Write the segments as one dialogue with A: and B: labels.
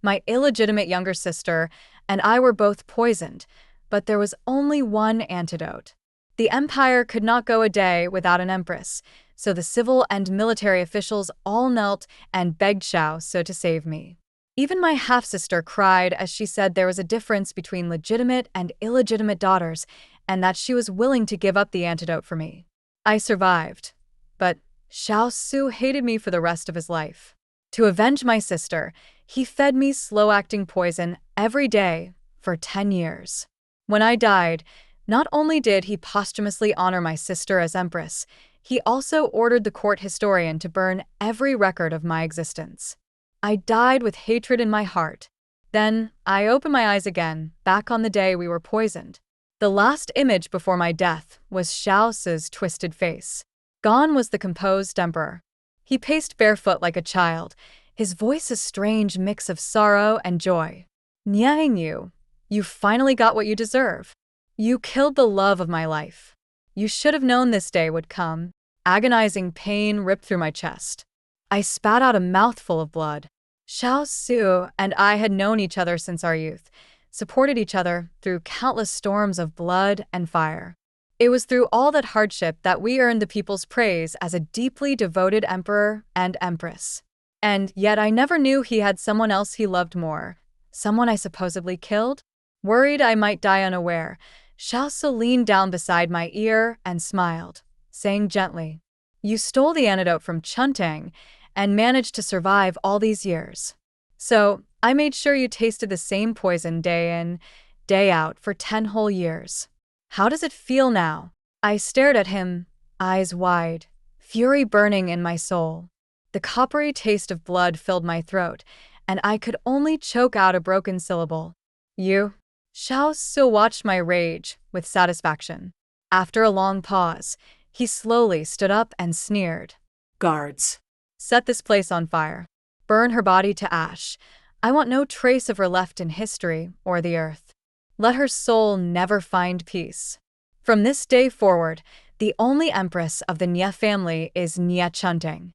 A: My illegitimate younger sister and I were both poisoned, but there was only one antidote. The empire could not go a day without an empress, so the civil and military officials all knelt and begged Xiao Su to save me. Even my half-sister cried as she said there was a difference between legitimate and illegitimate daughters, and that she was willing to give up the antidote for me. I survived, but Xiao Su hated me for the rest of his life. To avenge my sister, he fed me slow-acting poison every day for 10 years. When I died, not only did he posthumously honor my sister as empress, he also ordered the court historian to burn every record of my existence. I died with hatred in my heart. Then, I opened my eyes again, back on the day we were poisoned. The last image before my death was Xiao Su's twisted face. Gone was the composed emperor. He paced barefoot like a child, his voice a strange mix of sorrow and joy. Niang, you finally got what you deserve. You killed the love of my life. You should have known this day would come. Agonizing pain ripped through my chest. I spat out a mouthful of blood. Xiao Su and I had known each other since our youth, supported each other through countless storms of blood and fire. It was through all that hardship that we earned the people's praise as a deeply devoted emperor and empress. And yet I never knew he had someone else he loved more, someone I supposedly killed. Worried I might die unaware, Xiao Su leaned down beside my ear and smiled, saying gently, "You stole the antidote from Chuntang and managed to survive all these years. So, I made sure you tasted the same poison day in, day out for 10 whole years. How does it feel now?" I stared at him, eyes wide, fury burning in my soul. The coppery taste of blood filled my throat, and I could only choke out a broken syllable. "You?" Xiao Su watched my rage with satisfaction. After a long pause, he slowly stood up and sneered.
B: "Guards.
A: Set this place on fire. Burn her body to ash. I want no trace of her left in history or the earth. Let her soul never find peace. From this day forward, the only empress of the Nie family is Nie Chuntang."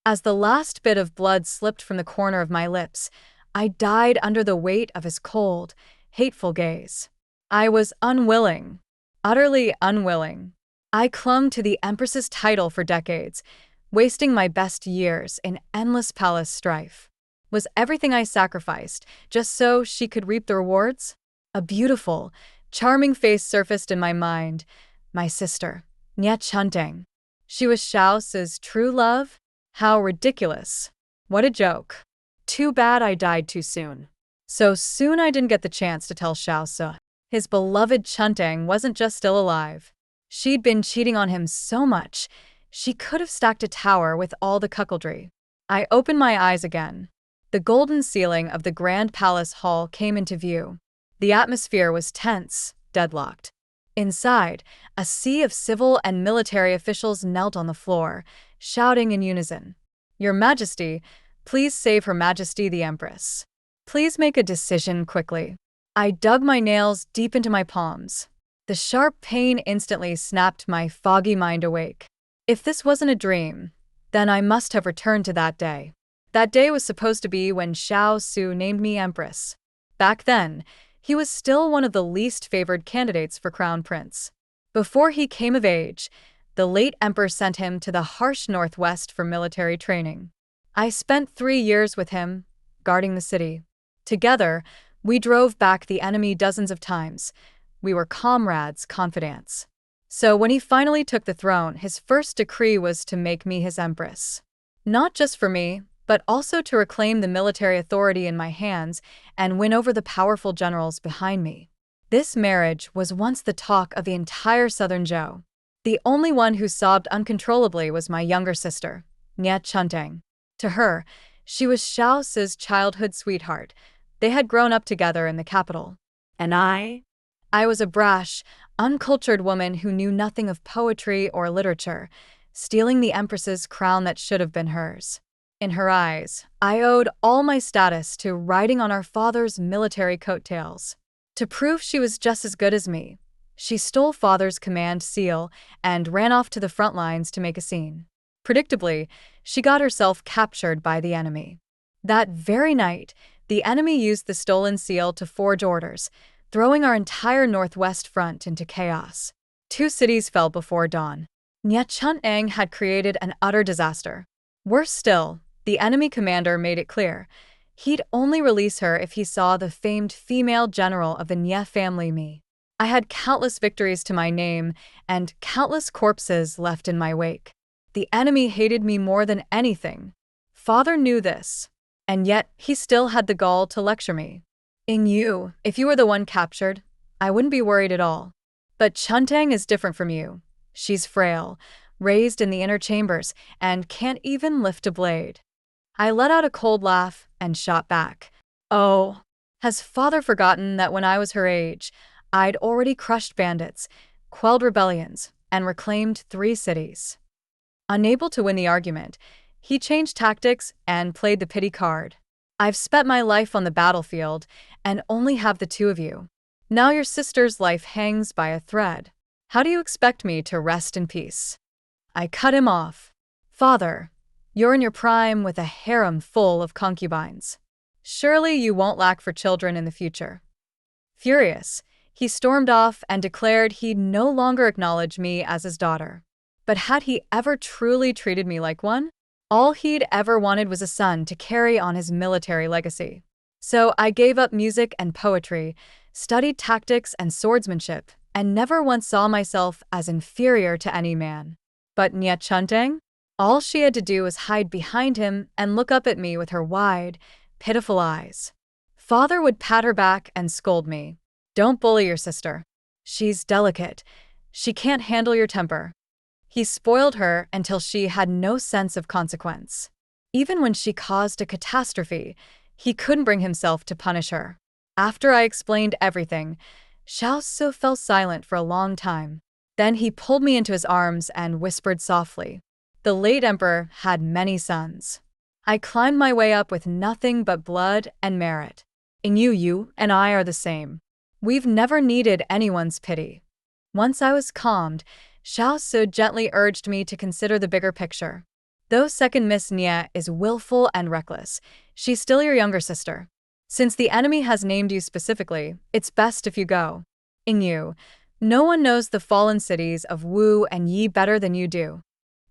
A: As the last bit of blood slipped from the corner of my lips, I died under the weight of his cold, hateful gaze. I was unwilling, utterly unwilling. I clung to the empress's title for decades, wasting my best years in endless palace strife. Was everything I sacrificed just so she could reap the rewards? A beautiful, charming face surfaced in my mind. My sister, Nie Chuntang. She was Xiao Su's true love? How ridiculous. What a joke. Too bad I died too soon. So soon I didn't get the chance to tell Xiao Su. His beloved Chuntang wasn't just still alive. She'd been cheating on him so much, she could have stacked a tower with all the cuckoldry. I opened my eyes again. The golden ceiling of the grand palace hall came into view. The atmosphere was tense, deadlocked. Inside, a sea of civil and military officials knelt on the floor, shouting in unison, "Your Majesty, please save Her Majesty the Empress. Please make a decision quickly." I dug my nails deep into my palms. The sharp pain instantly snapped my foggy mind awake. If this wasn't a dream, then I must have returned to that day. That day was supposed to be when Xiao Su named me Empress. Back then, he was still one of the least favored candidates for crown prince. Before he came of age, the late emperor sent him to the harsh northwest for military training. I spent 3 years with him, guarding the city. Together, we drove back the enemy dozens of times. We were comrades, confidants. So when he finally took the throne, his first decree was to make me his empress. Not just for me, but also to reclaim the military authority in my hands and win over the powerful generals behind me. This marriage was once the talk of the entire southern Zhou. The only one who sobbed uncontrollably was my younger sister, Nie Chuntang. To her, she was Xiao Su's childhood sweetheart. They had grown up together in the capital.
B: And I
A: was a brash, uncultured woman who knew nothing of poetry or literature, stealing the empress's crown that should have been hers. In her eyes, I owed all my status to riding on our father's military coattails. To prove she was just as good as me, she stole father's command seal and ran off to the front lines to make a scene. Predictably, she got herself captured by the enemy. That very night, The enemy used the stolen seal to forge orders, throwing our entire northwest front into chaos. 2 cities fell before dawn. Nye Chun-ang had created an utter disaster. Worse still, the enemy commander made it clear he'd only release her if he saw the famed female general of the Nye family me. I had countless victories to my name and countless corpses left in my wake. The enemy hated me more than anything. Father knew this, and yet he still had the gall to lecture me. In you, if you were the one captured, I wouldn't be worried at all. But Chuntang is different from you. She's frail, raised in the inner chambers, and can't even lift a blade. I let out a cold laugh and shot back. Oh, has Father forgotten that when I was her age, I'd already crushed bandits, quelled rebellions, and reclaimed 3 cities? Unable to win the argument, he changed tactics and played the pity card. I've spent my life on the battlefield and only have the 2 of you. Now your sister's life hangs by a thread. How do you expect me to rest in peace? I cut him off. Father, you're in your prime with a harem full of concubines. Surely you won't lack for children in the future. Furious, he stormed off and declared he'd no longer acknowledge me as his daughter. But had he ever truly treated me like one? All he'd ever wanted was a son to carry on his military legacy. So I gave up music and poetry, studied tactics and swordsmanship, and never once saw myself as inferior to any man. But Nye Chuntang? All she had to do was hide behind him and look up at me with her wide, pitiful eyes. Father would pat her back and scold me. Don't bully your sister. She's delicate. She can't handle your temper. He spoiled her until she had no sense of consequence. Even when she caused a catastrophe, he couldn't bring himself to punish her. After I explained everything, Xiao Su fell silent for a long time. Then he pulled me into his arms and whispered softly, "The late emperor had many sons. I climbed my way up with nothing but blood and merit. In you and I are the same. We've never needed anyone's pity." Once I was calmed, Xiao Su gently urged me to consider the bigger picture. Though second Miss Nye is willful and reckless, she's still your younger sister. Since the enemy has named you specifically, it's best if you go. In you, no one knows the fallen cities of Wu and Yi better than you do.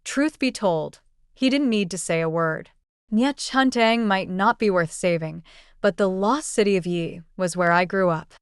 A: Truth be told, he didn't need to say a word. Nye Chuntang might not be worth saving, but the lost city of Yi was where I grew up.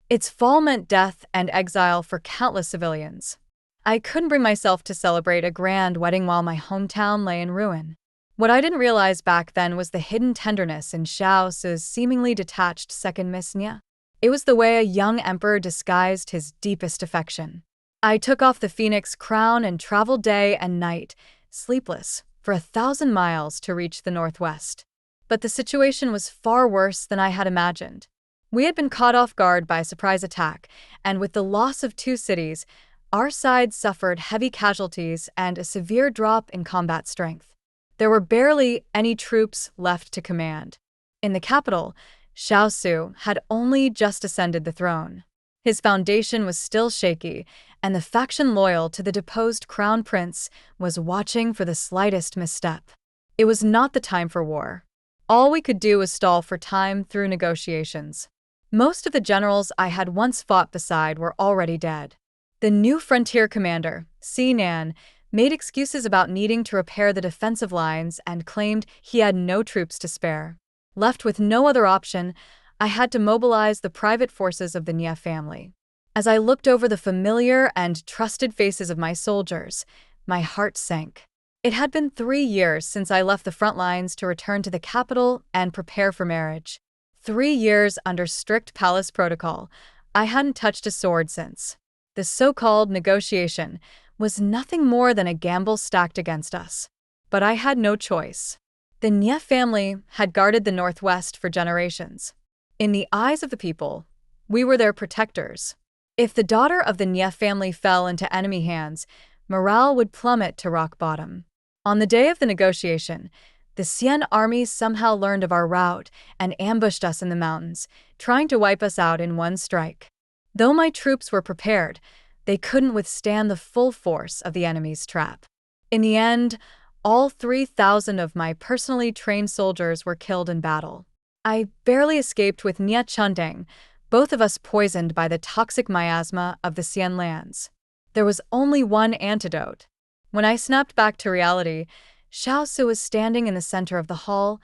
A: Its fall meant death and exile for countless civilians. I couldn't bring myself to celebrate a grand wedding while my hometown lay in ruin. What I didn't realize back then was the hidden tenderness in Xiao Su's seemingly detached second Miss Nye. It was the way a young emperor disguised his deepest affection. I took off the phoenix crown and traveled day and night, sleepless, for 1,000 miles to reach the northwest. But the situation was far worse than I had imagined. We had been caught off guard by a surprise attack, and with the loss of 2 cities, our side suffered heavy casualties and a severe drop in combat strength. There were barely any troops left to command. In the capital, Xiao Su had only just ascended the throne. His foundation was still shaky, and the faction loyal to the deposed crown prince was watching for the slightest misstep. It was not the time for war. All we could do was stall for time through negotiations. Most of the generals I had once fought beside were already dead. The new frontier commander, Si Nan, made excuses about needing to repair the defensive lines and claimed he had no troops to spare. Left with no other option, I had to mobilize the private forces of the Nye family. As I looked over the familiar and trusted faces of my soldiers, my heart sank. It had been 3 years since I left the front lines to return to the capital and prepare for marriage. 3 years under strict palace protocol. I hadn't touched a sword since. The so-called negotiation was nothing more than a gamble stacked against us. But I had no choice. The Nye family had guarded the northwest for generations. In the eyes of the people, we were their protectors. If the daughter of the Nye family fell into enemy hands, morale would plummet to rock bottom. On the day of the negotiation, the Xian army somehow learned of our route and ambushed us in the mountains, trying to wipe us out in one strike. Though my troops were prepared, they couldn't withstand the full force of the enemy's trap. In the end, all 3,000 of my personally trained soldiers were killed in battle. I barely escaped with Nia Chundeng, both of us poisoned by the toxic miasma of the Xian lands. There was only one antidote. When I snapped back to reality, Xiao Su was standing in the center of the hall,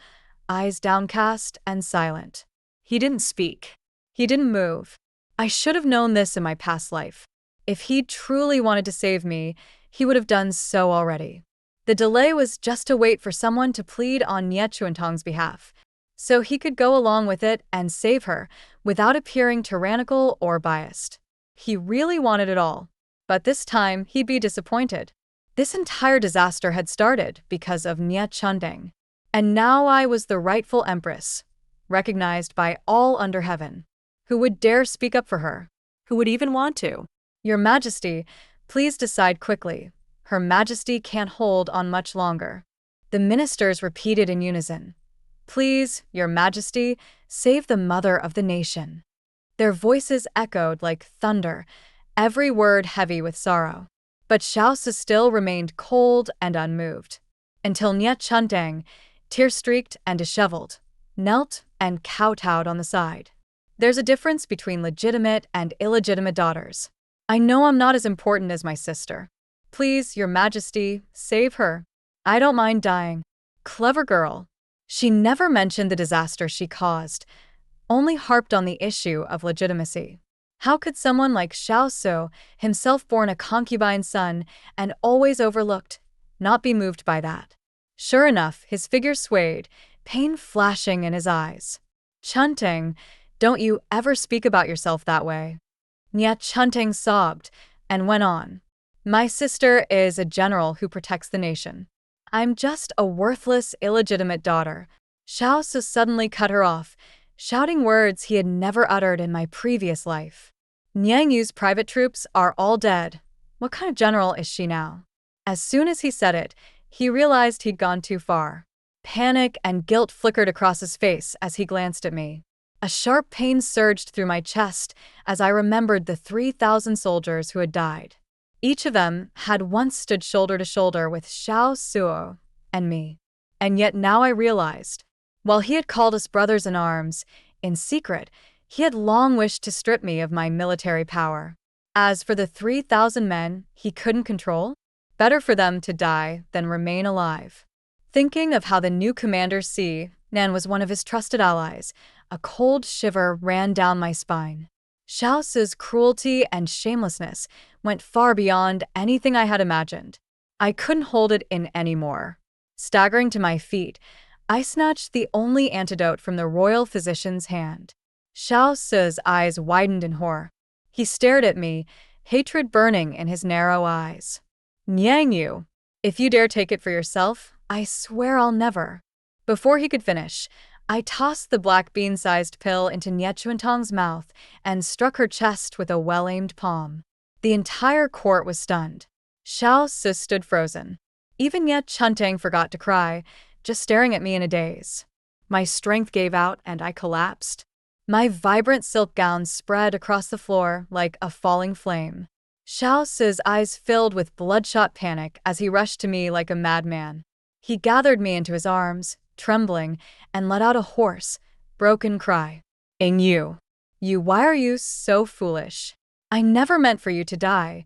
A: eyes downcast and silent. He didn't speak. He didn't move. I should have known this in my past life. If he truly wanted to save me, he would have done so already. The delay was just to wait for someone to plead on Nie Chuantong's behalf, so he could go along with it and save her without appearing tyrannical or biased. He really wanted it all, but this time he'd be disappointed. This entire disaster had started because of Nie Chundeng, and now I was the rightful empress, recognized by all under heaven. Who would dare speak up for her?
B: Who would even want to?
A: Your Majesty, please decide quickly. Her Majesty can't hold on much longer. The ministers repeated in unison. Please, Your Majesty, save the mother of the nation. Their voices echoed like thunder, every word heavy with sorrow. But Xiao Su still remained cold and unmoved, until Nie Chundeng, tear-streaked and disheveled, knelt and kowtowed on the side. There's a difference between legitimate and illegitimate daughters. I know I'm not as important as my sister. Please, Your Majesty, save her. I don't mind dying. Clever girl. She never mentioned the disaster she caused, only harped on the issue of legitimacy. How could someone like Xiao Su, himself born a concubine's son and always overlooked, not be moved by that? Sure enough, his figure swayed, pain flashing in his eyes. Chundeng, don't you ever speak about yourself that way. Nie Chundeng sobbed and went on. My sister is a general who protects the nation. I'm just a worthless, illegitimate daughter. Xiao Su suddenly cut her off, shouting words he had never uttered in my previous life. Niang Yu's private troops are all dead. What kind of general is she now? As soon as he said it, he realized he'd gone too far. Panic and guilt flickered across his face as he glanced at me. A sharp pain surged through my chest as I remembered the 3,000 soldiers who had died. Each of them had once stood shoulder to shoulder with Xiao Su and me. And yet now I realized, while he had called us brothers in arms, in secret, he had long wished to strip me of my military power. As for the 3,000 men he couldn't control, better for them to die than remain alive. Thinking of how the new commander Nan was one of his trusted allies, a cold shiver ran down my spine. Xiao Su's cruelty and shamelessness went far beyond anything I had imagined. I couldn't hold it in anymore. Staggering to my feet, I snatched the only antidote from the royal physician's hand. Xiao Su's eyes widened in horror. He stared at me, hatred burning in his narrow eyes. Niang Yu, if you dare take it for yourself, I swear I'll never. Before he could finish, I tossed the black bean-sized pill into Nie Chuantong's mouth and struck her chest with a well-aimed palm. The entire court was stunned. Xiao Su stood frozen. Even Nie Chundeng forgot to cry, just staring at me in a daze. My strength gave out and I collapsed. My vibrant silk gown spread across the floor like a falling flame. Xiao Su's eyes filled with bloodshot panic as he rushed to me like a madman. He gathered me into his arms, trembling, and let out a hoarse, broken cry. Ing Yu, why are you so foolish? I never meant for you to die.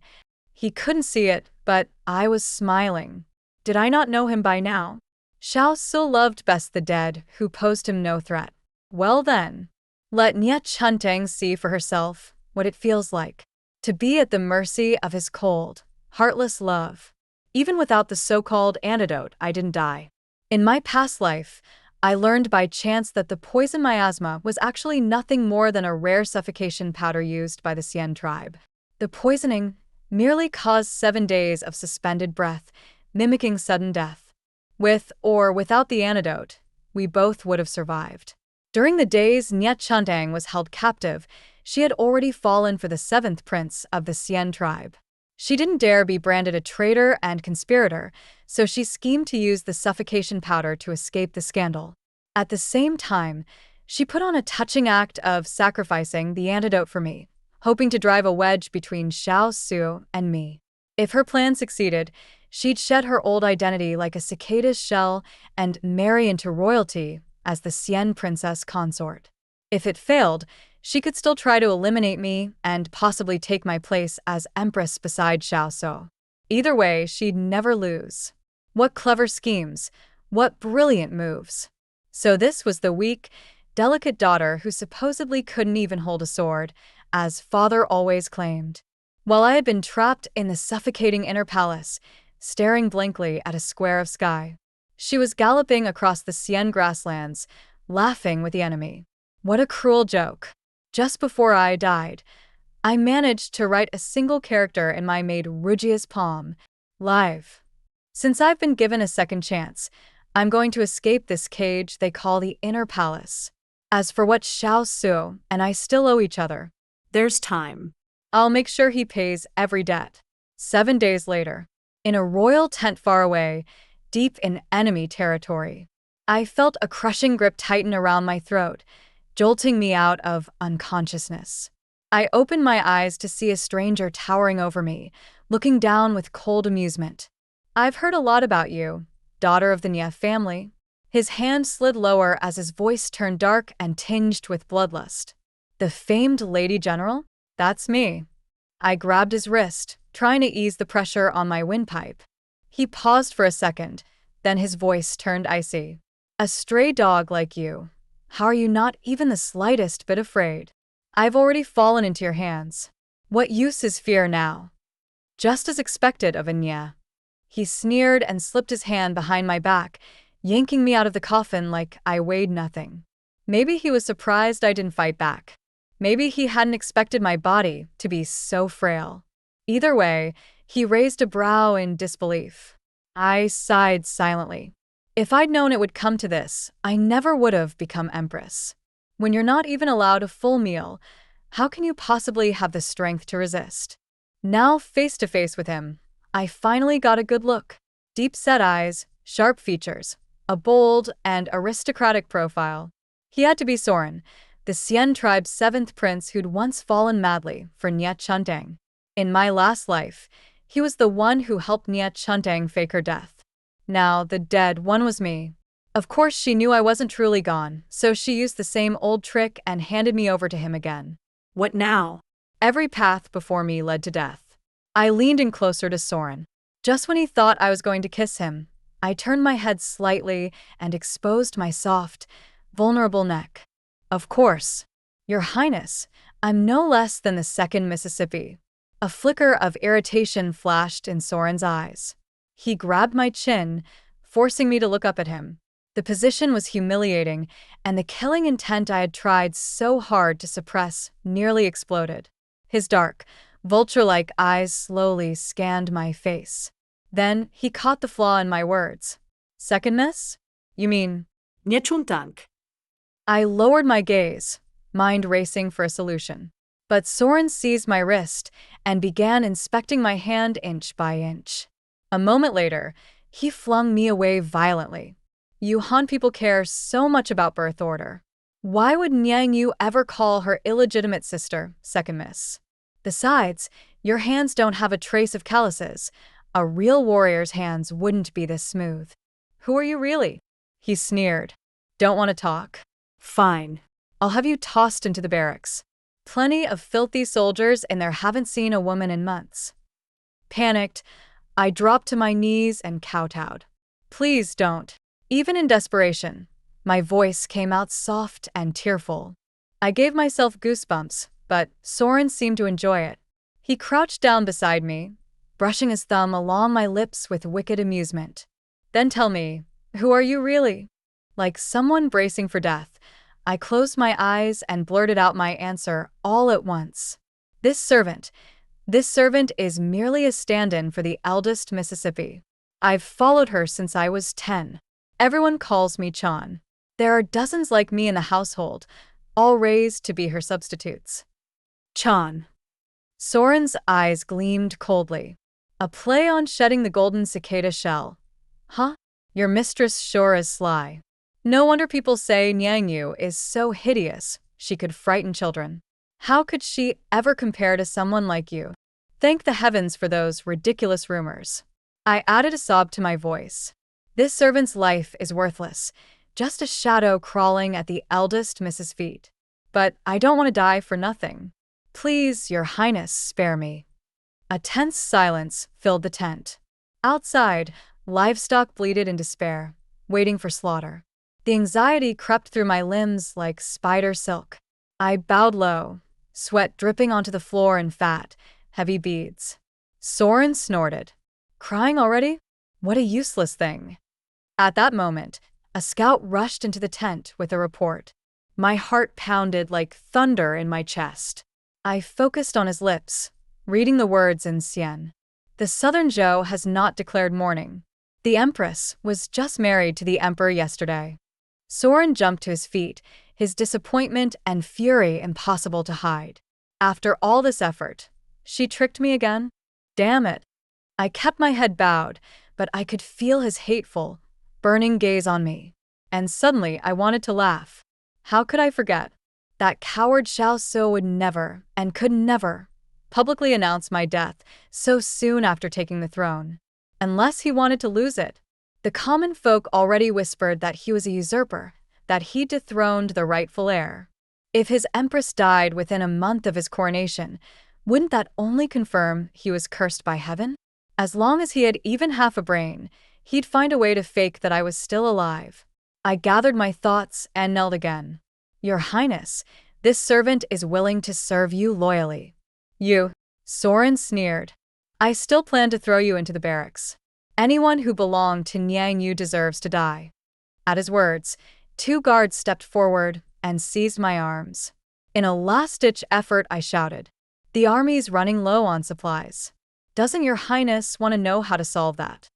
A: He couldn't see it, but I was smiling. Did I not know him by now? Xiao Su loved best the dead, who posed him no threat. Well then, let Nie Chundeng see for herself what it feels like to be at the mercy of his cold, heartless love. Even without the so-called antidote, I didn't die. In my past life, I learned by chance that the poison miasma was actually nothing more than a rare suffocation powder used by the Xian tribe. The poisoning merely caused 7 days of suspended breath, mimicking sudden death. With or without the antidote, we both would have survived. During the days Nie Chundeng was held captive, she had already fallen for the 7th prince of the Xian tribe. She didn't dare be branded a traitor and conspirator, so she schemed to use the suffocation powder to escape the scandal. At the same time, she put on a touching act of sacrificing the antidote for me, hoping to drive a wedge between Xiao Su and me. If her plan succeeded, she'd shed her old identity like a cicada's shell and marry into royalty as the Xian princess consort. If it failed, she could still try to eliminate me and possibly take my place as empress beside Xiao So. Either way, she'd never lose. What clever schemes, what brilliant moves. So this was the weak, delicate daughter who supposedly couldn't even hold a sword, as father always claimed. While I had been trapped in the suffocating inner palace, staring blankly at a square of sky, she was galloping across the Xian grasslands, laughing with the enemy. What a cruel joke. Just before I died, I managed to write a single character in my maid Rugia's palm, live. Since I've been given a second chance, I'm going to escape this cage they call the inner palace. As for what Xiao Su and I still owe each other,
B: There's time.
A: I'll make sure he pays every debt. 7 days later, in a royal tent far away, deep in enemy territory, I felt a crushing grip tighten around my throat, jolting me out of unconsciousness. I opened my eyes to see a stranger towering over me, looking down with cold amusement. I've heard a lot about you, daughter of the Nia family. His hand slid lower as his voice turned dark and tinged with bloodlust. The famed Lady General? That's me. I grabbed his wrist, trying to ease the pressure on my windpipe. He paused for a second, then his voice turned icy. A stray dog like you. How are you not even the slightest bit afraid? I've already fallen into your hands. What use is fear now? Just as expected of a Nia. He sneered and slipped his hand behind my back, yanking me out of the coffin like I weighed nothing. Maybe he was surprised I didn't fight back. Maybe he hadn't expected my body to be so frail. Either way, he raised a brow in disbelief. I sighed silently. If I'd known it would come to this, I never would have become empress. When you're not even allowed a full meal, how can you possibly have the strength to resist? Now, face to face with him, I finally got a good look. Deep-set eyes, sharp features, a bold and aristocratic profile. He had to be Soren, the Xian tribe's 7th prince who'd once fallen madly for Nia Chuntang. In my last life, he was the one who helped Nia Chuntang fake her death. Now, the dead one was me. Of course, she knew I wasn't truly gone, so she used the same old trick and handed me over to him again.
B: What now?
A: Every path before me led to death. I leaned in closer to Soren. Just when he thought I was going to kiss him, I turned my head slightly and exposed my soft, vulnerable neck. Of course, Your Highness, I'm no less than the 2nd Mississippi. A flicker of irritation flashed in Soren's eyes. He grabbed my chin, forcing me to look up at him. The position was humiliating, and the killing intent I had tried so hard to suppress nearly exploded. His dark, vulture-like eyes slowly scanned my face. Then he caught the flaw in my words. Second miss? You mean?
B: Nie Chuntang.
A: I lowered my gaze, mind racing for a solution. But Soren seized my wrist and began inspecting my hand inch by inch. A moment later, he flung me away violently. You Han people care so much about birth order. Why would Niang Yu ever call her illegitimate sister second miss? Besides, your hands don't have a trace of calluses. A real warrior's hands wouldn't be this smooth. Who are you really? He sneered. Don't want to talk?
B: Fine.
A: I'll have you tossed into the barracks. Plenty of filthy soldiers in there haven't seen a woman in months. Panicked, I dropped to my knees and kowtowed. Please don't. Even in desperation, my voice came out soft and tearful. I gave myself goosebumps, but Soren seemed to enjoy it. He crouched down beside me, brushing his thumb along my lips with wicked amusement. Then tell me, who are you really? Like someone bracing for death, I closed my eyes and blurted out my answer all at once. This servant is merely a stand-in for the eldest Mississippi. I've followed her since I was 10. Everyone calls me Chan. There are dozens like me in the household, all raised to be her substitutes.
B: Chan.
A: Soren's eyes gleamed coldly. A play on shedding the golden cicada shell. Huh? Your mistress sure is sly. No wonder people say Niang Yu is so hideous, she could frighten children. How could she ever compare to someone like you? Thank the heavens for those ridiculous rumors. I added a sob to my voice. This servant's life is worthless. just a shadow crawling at the eldest Mrs. feet. But I don't want to die for nothing. Please, Your Highness, spare me. A tense silence filled the tent. Outside, livestock bleated in despair, waiting for slaughter. The anxiety crept through my limbs like spider silk. I bowed low, sweat dripping onto the floor in fat, heavy beads. Soren snorted. Crying already? What a useless thing. At that moment, a scout rushed into the tent with a report. My heart pounded like thunder in my chest. I focused on his lips, reading the words in Sien. The Southern Zhou has not declared mourning. The Empress was just married to the Emperor yesterday. Soren jumped to his feet, his disappointment and fury impossible to hide. After all this effort, she tricked me again? Damn it. I kept my head bowed, but I could feel his hateful, burning gaze on me. And suddenly I wanted to laugh. How could I forget? That coward Xiao So would never, and could never, publicly announce my death so soon after taking the throne. Unless he wanted to lose it. The common folk already whispered that he was a usurper, that he dethroned the rightful heir. If his empress died within a month of his coronation, wouldn't that only confirm he was cursed by heaven? As long as he had even half a brain, he'd find a way to fake that I was still alive. I gathered my thoughts and knelt again. Your Highness, this servant is willing to serve you loyally. You, Soren sneered. I still plan to throw you into the barracks. Anyone who belonged to Niang Yu deserves to die. At his words, 2 guards stepped forward and seized my arms. In a last-ditch effort, I shouted, "The army's running low on supplies. Doesn't Your Highness want to know how to solve that?"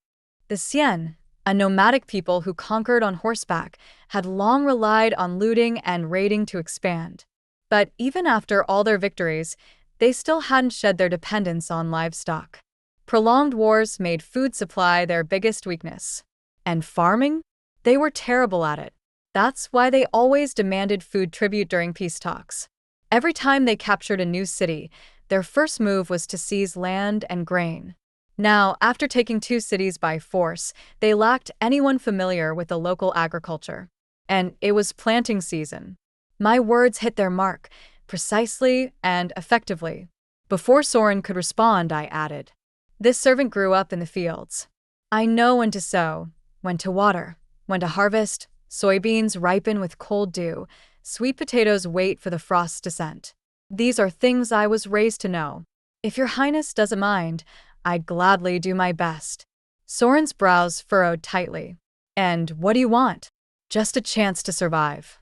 A: The Xian, a nomadic people who conquered on horseback, had long relied on looting and raiding to expand. But even after all their victories, they still hadn't shed their dependence on livestock. Prolonged wars made food supply their biggest weakness. And farming? They were terrible at it. That's why they always demanded food tribute during peace talks. Every time they captured a new city, their first move was to seize land and grain. Now, after taking 2 cities by force, they lacked anyone familiar with the local agriculture. And it was planting season. My words hit their mark, precisely and effectively. Before Soren could respond, I added, "This servant grew up in the fields. I know when to sow, when to water, when to harvest. Soybeans ripen with cold dew. Sweet potatoes wait for the frost's descent. These are things I was raised to know. If Your Highness doesn't mind, I'd gladly do my best." Soren's brows furrowed tightly. "And what do you want?" "Just a chance to survive."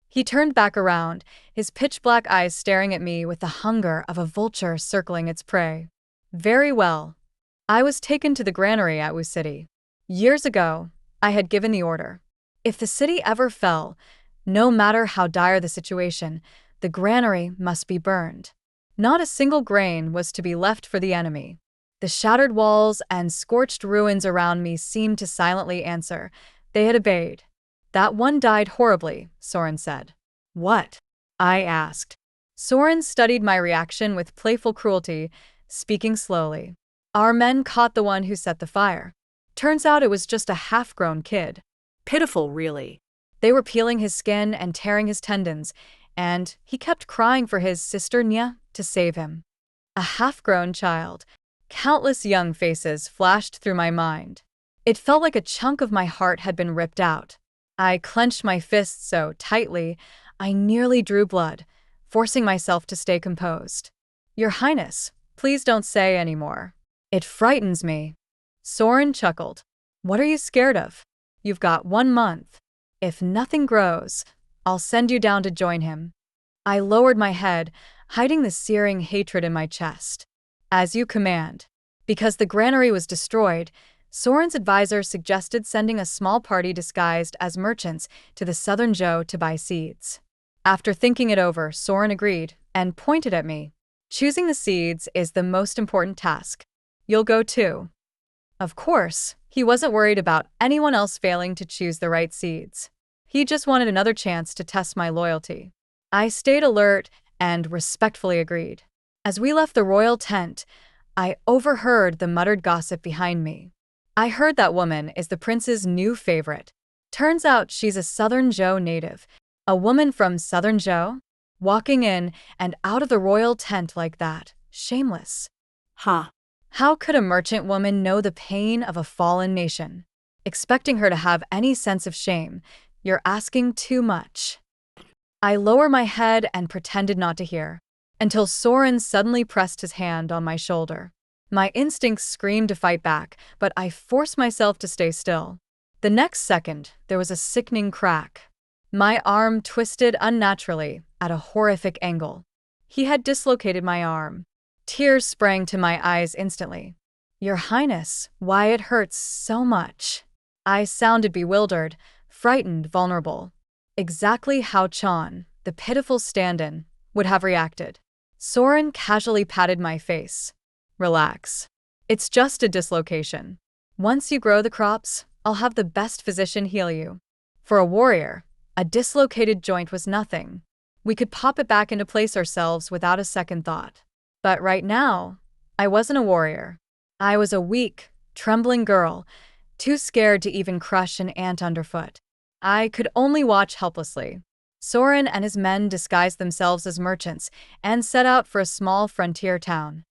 A: He turned back around, his pitch-black eyes staring at me with the hunger of a vulture circling its prey. "Very well. I was taken to the granary at Wu City. Years ago, I had given the order. If the city ever fell, no matter how dire the situation, the granary must be burned. Not a single grain was to be left for the enemy." The shattered walls and scorched ruins around me seemed to silently answer. They had obeyed. "That one died horribly," Soren said. "What?" I asked. Soren studied my reaction with playful cruelty, speaking slowly. "Our men caught the one who set the fire. Turns out it was just a half-grown kid."
B: Pitiful, really.
A: "They were peeling his skin and tearing his tendons, and he kept crying for his sister Nya to save him." A half-grown child. Countless young faces flashed through my mind. It felt like a chunk of my heart had been ripped out. I clenched my fists so tightly, I nearly drew blood, forcing myself to stay composed. "Your Highness, please don't say any more. It frightens me." Soren chuckled. "What are you scared of? You've got 1 month. If nothing grows, I'll send you down to join him." I lowered my head, hiding the searing hatred in my chest. "As you command." Because the granary was destroyed, Soren's advisor suggested sending a small party disguised as merchants to the Southern Zhou to buy seeds. After thinking it over, Soren agreed and pointed at me. "Choosing the seeds is the most important task. You'll go too." Of course, he wasn't worried about anyone else failing to choose the right seeds. He just wanted another chance to test my loyalty. I stayed alert and respectfully agreed. As we left the royal tent, I overheard the muttered gossip behind me. "I heard that woman is the prince's new favorite. Turns out she's a Southern Zhou native, a woman from Southern Zhou, walking in and out of the royal tent like that, shameless.
B: Ha.
A: How could a merchant woman know the pain of a fallen nation? Expecting her to have any sense of shame, you're asking too much. I lower my head and pretended not to hear, until Soren suddenly pressed his hand on my shoulder. My instincts screamed to fight back, but I forced myself to stay still. The next second, there was a sickening crack. My arm twisted unnaturally at a horrific angle. He had dislocated my arm. Tears sprang to my eyes instantly. "Your Highness, why it hurts so much?" I sounded bewildered, frightened, vulnerable. Exactly how Chan, the pitiful stand-in, would have reacted. Soren casually patted my face. "Relax. It's just a dislocation. Once you grow the crops, I'll have the best physician heal you." For a warrior, a dislocated joint was nothing. We could pop it back into place ourselves without a second thought. But right now, I wasn't a warrior. I was a weak, trembling girl, too scared to even crush an ant underfoot. I could only watch helplessly. Soren and his men disguised themselves as merchants and set out for a small frontier town.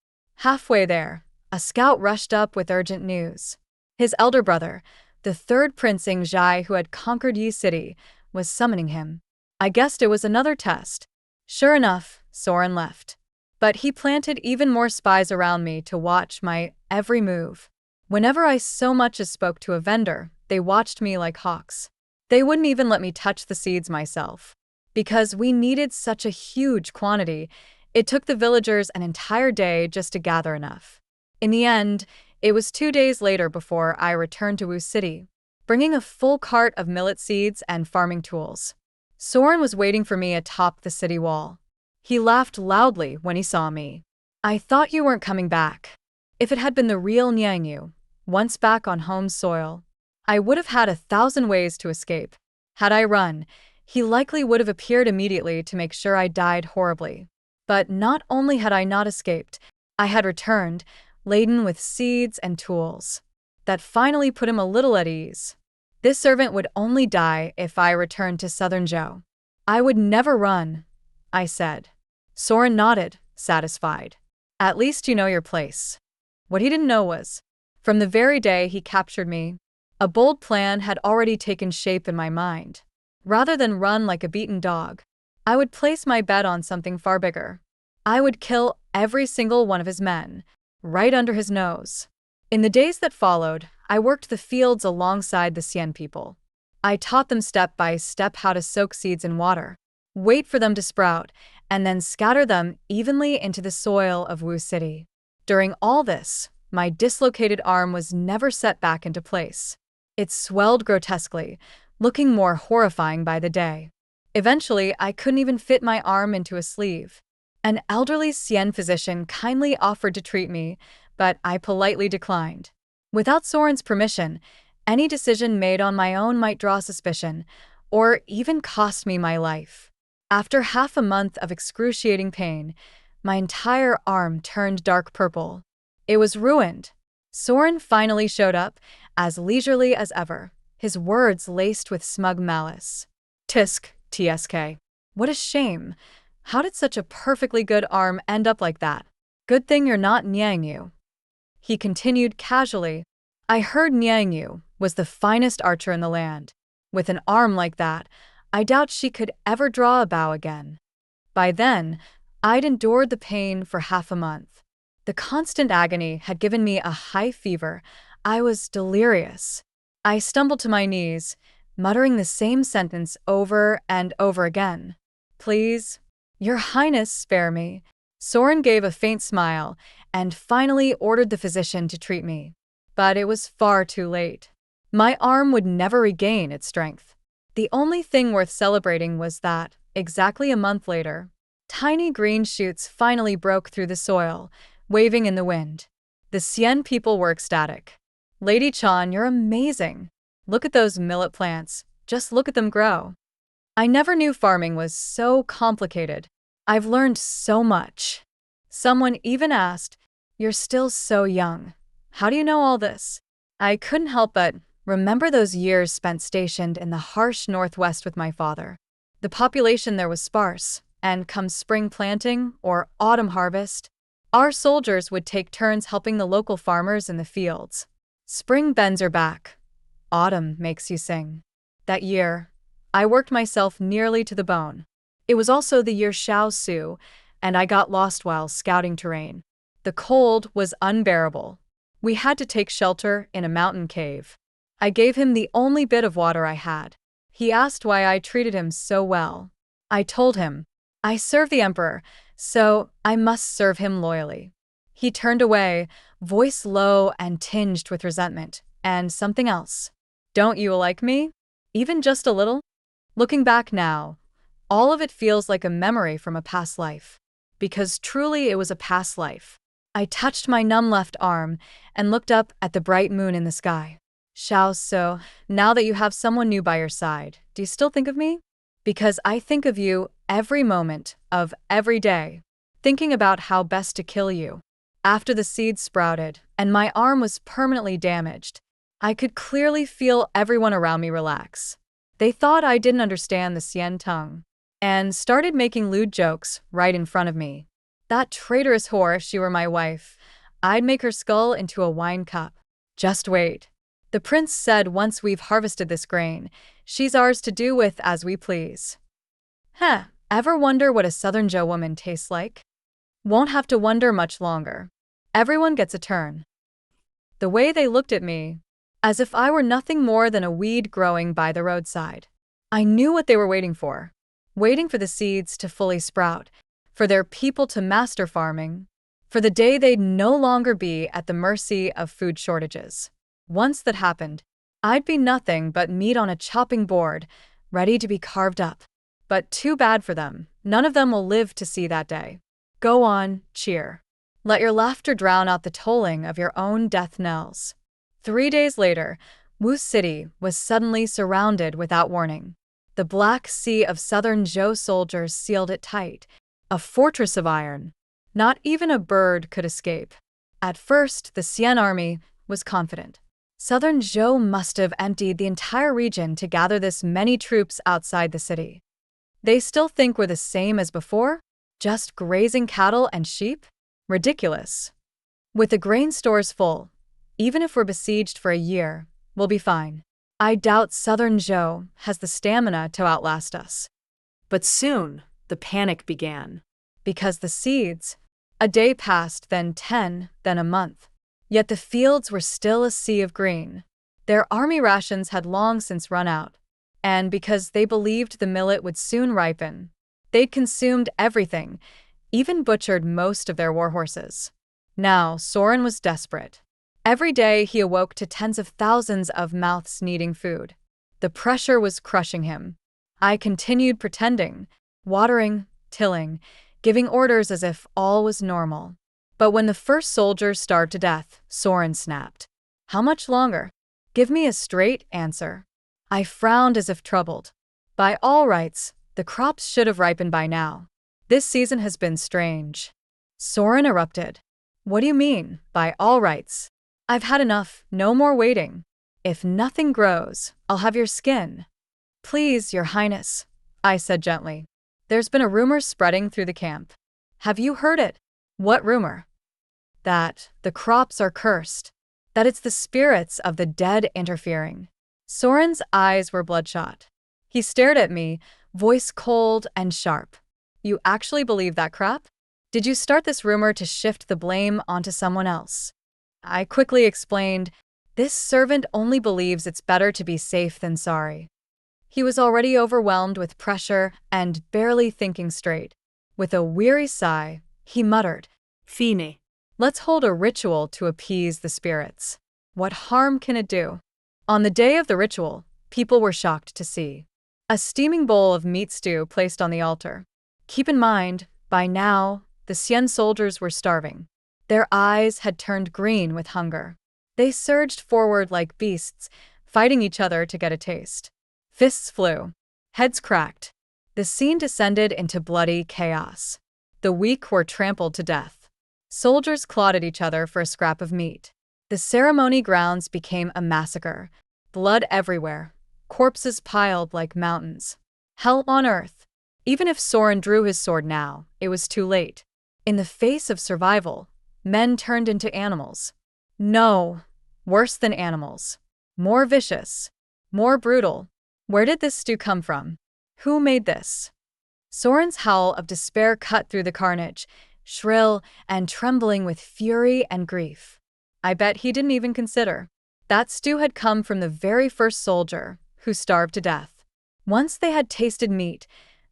A: Halfway there, a scout rushed up with urgent news. His elder brother, the third Prince Ingzai who had conquered Yi City, was summoning him. I guessed it was another test. Sure enough, Soren left. But he planted even more spies around me to watch my every move. Whenever I so much as spoke to a vendor, they watched me like hawks. They wouldn't even let me touch the seeds myself. Because we needed such a huge quantity, it took the villagers an entire day just to gather enough. In the end, it was 2 days later before I returned to Wu City, bringing a full cart of millet seeds and farming tools. Soren was waiting for me atop the city wall. He laughed loudly when he saw me. "I thought you weren't coming back. If it had been the real Niangyu, once back on home soil, I would have had 1,000 ways to escape. Had I run, he likely would have appeared immediately to make sure I died horribly. But not only had I not escaped, I had returned, laden with seeds and tools. That finally put him a little at ease. This servant would only die if I returned to Southern Zhou. I would never run," I said. Soren nodded, satisfied. "At least you know your place." What he didn't know was, from the very day he captured me, a bold plan had already taken shape in my mind. Rather than run like a beaten dog, I would place my bet on something far bigger. I would kill every single one of his men, right under his nose. In the days that followed, I worked the fields alongside the Xian people. I taught them step by step how to soak seeds in water, wait for them to sprout, and then scatter them evenly into the soil of Wu City. During all this, my dislocated arm was never set back into place. It swelled grotesquely, looking more horrifying by the day. Eventually, I couldn't even fit my arm into a sleeve. An elderly Xian physician kindly offered to treat me, but I politely declined. Without Soren's permission, any decision made on my own might draw suspicion, or even cost me my life. After half a month of excruciating pain, my entire arm turned dark purple. It was ruined. Soren finally showed up, as leisurely as ever, his words laced with smug malice. "Tisk, TSK. What a shame. How did such a perfectly good arm end up like that? Good thing you're not Niangyu." He continued casually. "I heard Niangyu was the finest archer in the land. With an arm like that, I doubt she could ever draw a bow again." By then, I'd endured the pain for half a month. The constant agony had given me a high fever. I was delirious. I stumbled to my knees, muttering the same sentence over and over again. "Please, Your Highness, spare me." Soren gave a faint smile and finally ordered the physician to treat me. But it was far too late. My arm would never regain its strength. The only thing worth celebrating was that, exactly a month later, tiny green shoots finally broke through the soil, waving in the wind. The Xian people were ecstatic. "Lady Chan, you're amazing. Look at those millet plants. Just look at them grow." I never knew farming was so complicated. I've learned so much. Someone even asked, "You're still so young. How do you know all this?" I couldn't help but Remember those years spent stationed in the harsh northwest with my father. The population there was sparse, and come spring planting or autumn harvest, our soldiers would take turns helping the local farmers in the fields. Spring bends your back. Autumn makes you sing. That year, I worked myself nearly to the bone. It was also the year Xiao Su, and I got lost while scouting terrain. The cold was unbearable. We had to take shelter in a mountain cave. I gave him the only bit of water I had. He asked why I treated him so well. I told him, I serve the emperor, so I must serve him loyally. He turned away, voice low and tinged with resentment, and something else. Don't you like me? Even just a little? Looking back now, all of it feels like a memory from a past life. Because truly it was a past life. I touched my numb left arm and looked up at the bright moon in the sky. Xiao, so now that you have someone new by your side, do you still think of me? Because I think of you every moment of every day, thinking about how best to kill you. After the seeds sprouted and my arm was permanently damaged, I could clearly feel everyone around me relax. They thought I didn't understand the Xian tongue and started making lewd jokes right in front of me. That traitorous whore, if she were my wife, I'd make her skull into a wine cup. Just wait. The prince said once we've harvested this grain, she's ours to do with as we please. Ever wonder what a Southern Zhou woman tastes like? Won't have to wonder much longer. Everyone gets a turn. The way they looked at me, as if I were nothing more than a weed growing by the roadside. I knew what they were waiting for. Waiting for the seeds to fully sprout, for their people to master farming, for the day they'd no longer be at the mercy of food shortages. Once that happened, I'd be nothing but meat on a chopping board, ready to be carved up. But too bad for them, none of them will live to see that day. Go on, cheer. Let your laughter drown out the tolling of your own death knells. 3 days later, Wu City was suddenly surrounded without warning. The Black Sea of Southern Zhou soldiers sealed it tight, a fortress of iron. Not even a bird could escape. At first, the Xian army was confident. Southern Zhou must have emptied the entire region to gather this many troops outside the city. They still think we're the same as before? Just grazing cattle and sheep? Ridiculous. With the grain stores full, even if we're besieged for a year, we'll be fine. I doubt Southern Zhou has the stamina to outlast us.
B: But soon, the panic began.
A: Because the seeds, a day passed, then 10, then a month. Yet the fields were still a sea of green. Their army rations had long since run out. And because they believed the millet would soon ripen, they'd consumed everything, even butchered most of their war horses. Now, Soren was desperate. Every day he awoke to tens of thousands of mouths needing food. The pressure was crushing him. I continued pretending, watering, tilling, giving orders as if all was normal. But when the first soldier starved to death, Soren snapped. How much longer? Give me a straight answer. I frowned as if troubled. By all rights, the crops should have ripened by now. This season has been strange. Soren erupted. What do you mean, by all rights? I've had enough, no more waiting. If nothing grows, I'll have your skin. Please, Your Highness, I said gently. There's been a rumor spreading through the camp. Have you heard it? What rumor? That the crops are cursed. That it's the spirits of the dead interfering. Soren's eyes were bloodshot. He stared at me, voice cold and sharp. You actually believe that crap? Did you start this rumor to shift the blame onto someone else? I quickly explained, this servant only believes it's better to be safe than sorry. He was already overwhelmed with pressure and barely thinking straight. With a weary sigh, he muttered,
B: Fine.
A: Let's hold a ritual to appease the spirits. What harm can it do? On the day of the ritual, people were shocked to see a steaming bowl of meat stew placed on the altar. Keep in mind, by now, the Xian soldiers were starving. Their eyes had turned green with hunger. They surged forward like beasts, fighting each other to get a taste. Fists flew. Heads cracked. The scene descended into bloody chaos. The weak were trampled to death. Soldiers clawed at each other for a scrap of meat. The ceremony grounds became a massacre. blood everywhere, corpses piled like mountains. Hell on earth. Even if Soren drew his sword now, it was too late. In the face of survival, men turned into animals. No, worse than animals. More vicious. More brutal. Where did this stew come from? Who made this? Soren's howl of despair cut through the carnage, shrill and trembling with fury and grief. I bet he didn't even consider. That stew had come from the very first soldier, who starved to death. Once they had tasted meat,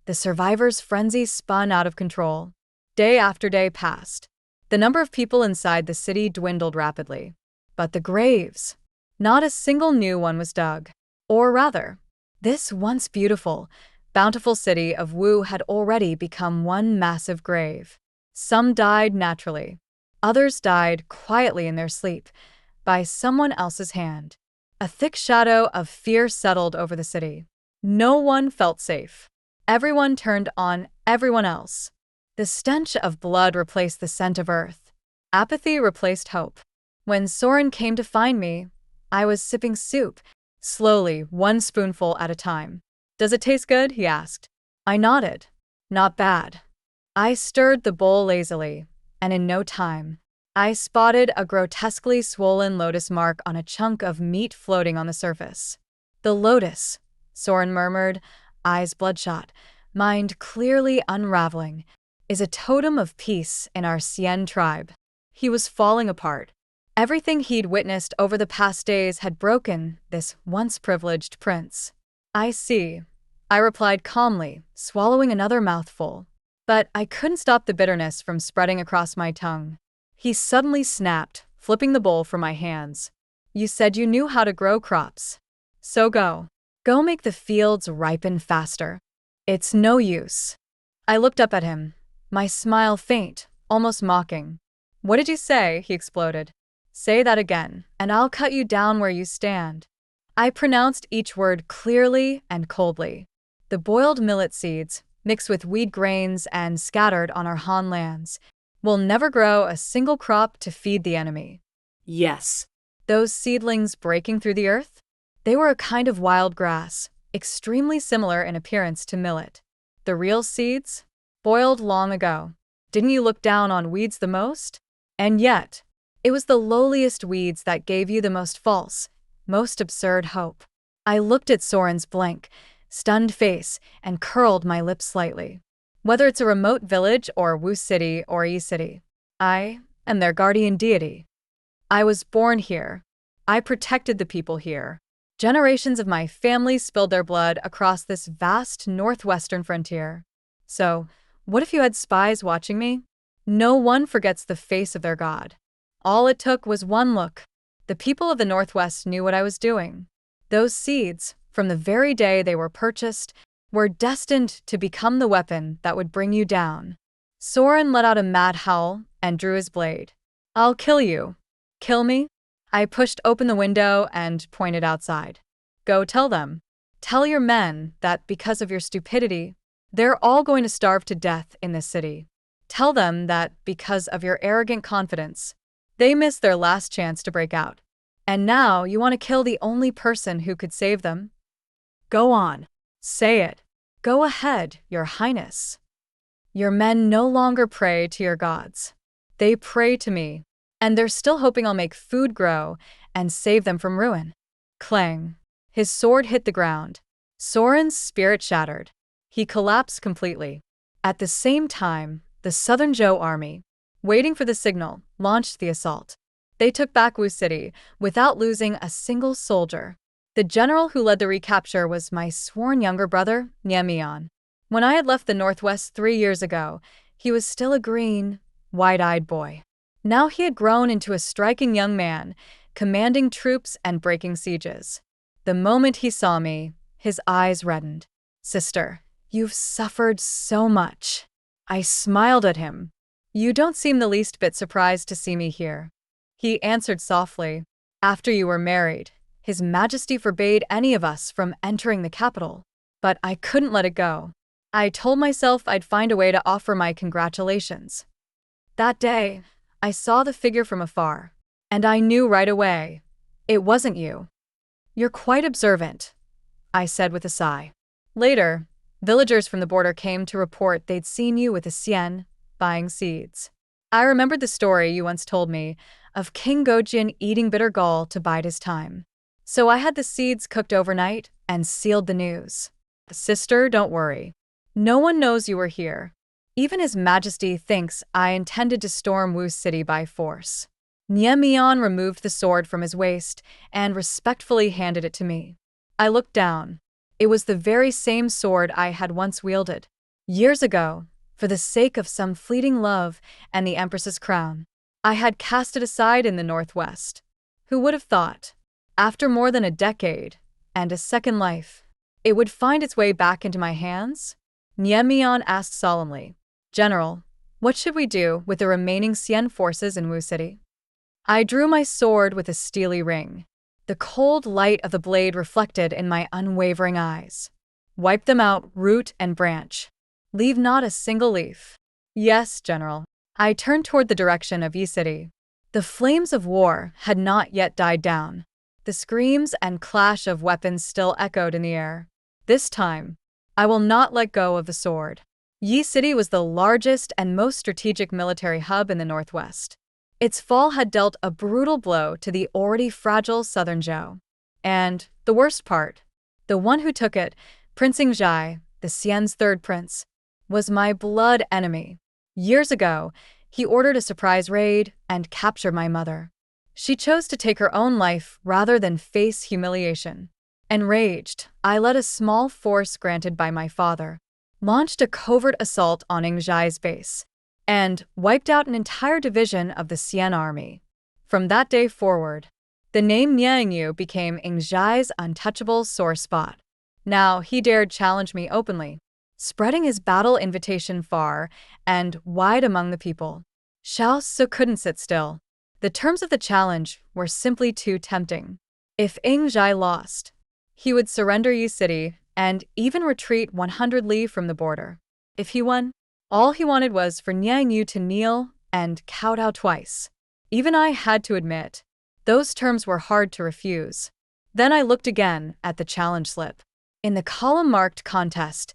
A: the survivors' frenzy spun out of control. Day after day passed. The number of people inside the city dwindled rapidly. But the graves, not a single new one was dug. Or rather, this once beautiful, bountiful city of Wu had already become one massive grave. Some died naturally. Others died quietly in their sleep, by someone else's hand. A thick shadow of fear settled over the city. No one felt safe. Everyone turned on everyone else. The stench of blood replaced the scent of earth. Apathy replaced hope. When Soren came to find me, I was sipping soup, slowly, one spoonful at a time. "Does it taste good?" he asked. I nodded. Not bad. I stirred the bowl lazily, and in no time, I spotted a grotesquely swollen lotus mark on a chunk of meat floating on the surface. "The lotus," Soren murmured, eyes bloodshot, mind clearly unraveling, "is a totem of peace in our Sien tribe." He was falling apart. Everything he'd witnessed over the past days had broken this once privileged prince. "I see," I replied calmly, swallowing another mouthful. But I couldn't stop the bitterness from spreading across my tongue. He suddenly snapped, flipping the bowl from my hands. "You said you knew how to grow crops. So go. Go make the fields ripen faster. It's no use." I looked up at him, my smile faint, almost mocking. "What did you say?" he exploded. "Say that again, and I'll cut you down where you stand." I pronounced each word clearly and coldly. "The boiled millet seeds, mixed with wheat grains and scattered on our Han lands, will never grow a single crop to feed the enemy."
B: Yes.
A: Those seedlings breaking through the earth? They were a kind of wild grass, extremely similar in appearance to millet. The real seeds? Boiled long ago. Didn't you look down on weeds the most? And yet, it was the lowliest weeds that gave you the most false, most absurd hope. I looked at Soren's blank, stunned face and curled my lips slightly. Whether it's a remote village or Wu City or Yi City, I am their guardian deity. I was born here. I protected the people here. Generations of my family spilled their blood across this vast northwestern frontier. So, what if you had spies watching me? No one forgets the face of their god. All it took was one look. The people of the Northwest knew what I was doing. Those seeds, from the very day they were purchased, were destined to become the weapon that would bring you down. Soren let out a mad howl and drew his blade. "I'll kill you." "Kill me?" I pushed open the window and pointed outside. "Go tell them. Tell your men that because of your stupidity, they're all going to starve to death in this city. Tell them that because of your arrogant confidence, they missed their last chance to break out. And now you want to kill the only person who could save them?" "Go on. Say it. Go ahead, Your Highness. Your men no longer pray to your gods. They pray to me, and they're still hoping I'll make food grow and save them from ruin." Clang. His sword hit the ground. Soren's spirit shattered. He collapsed completely. At the same time, the Southern Zhou army, waiting for the signal, launched the assault. They took back Wu City without losing a single soldier. The general who led the recapture was my sworn younger brother, Niemian. When I had left the Northwest 3 years ago, he was still a green, wide-eyed boy. Now he had grown into a striking young man, commanding troops and breaking sieges. The moment he saw me, his eyes reddened. "Sister, you've suffered so much." I smiled at him. "You don't seem the least bit surprised to see me here." He answered softly. "After you were married, His Majesty forbade any of us from entering the capital. But I couldn't let it go. I told myself I'd find a way to offer my congratulations. That day, I saw the figure from afar, and I knew right away, it wasn't you." You're quite observant, I said with a sigh. Later, villagers from the border came to report they'd seen you with a Xian, buying seeds. I remembered the story you once told me of King Gojin eating bitter gall to bide his time. So I had the seeds cooked overnight and sealed the news. Sister, don't worry. No one knows you were here. Even His Majesty thinks I intended to storm Wu City by force. Nie Mian removed the sword from his waist and respectfully handed it to me. I looked down. It was the very same sword I had once wielded. Years ago, for the sake of some fleeting love and the Empress's crown, I had cast it aside in the northwest. Who would have thought? After more than a decade, and a second life, it would find its way back into my hands? Nie Mian asked solemnly. General, what should we do with the remaining Xian forces in Wu City? I drew my sword with a steely ring. The cold light of the blade reflected in my unwavering eyes. Wipe them out, root and branch. Leave not a single leaf. Yes, General. I turned toward the direction of Yi City. The flames of war had not yet died down. The screams and clash of weapons still echoed in the air. This time, I will not let go of the sword. Yi City was the largest and most strategic military hub in the northwest. Its fall had dealt a brutal blow to the already fragile southern Zhou. And, the worst part, the one who took it, Prince Ingzhai, the Xian's third prince, was my blood enemy. Years ago, he ordered a surprise raid and captured my mother. She chose to take her own life rather than face humiliation. Enraged, I led a small force granted by my father, launched a covert assault on Ingzhai's base, and wiped out an entire division of the Xian army. From that day forward, the name Niangyu became Ingzhai's untouchable sore spot. Now he dared challenge me openly, spreading his battle invitation far and wide among the people. Xiao Su couldn't sit still. The terms of the challenge were simply too tempting. If Ingzhai lost, he would surrender Yi City and even retreat 100 li from the border. If he won, all he wanted was for Niangyu to kneel and kowtow twice. Even I had to admit, those terms were hard to refuse. Then I looked again at the challenge slip. In the column marked contest,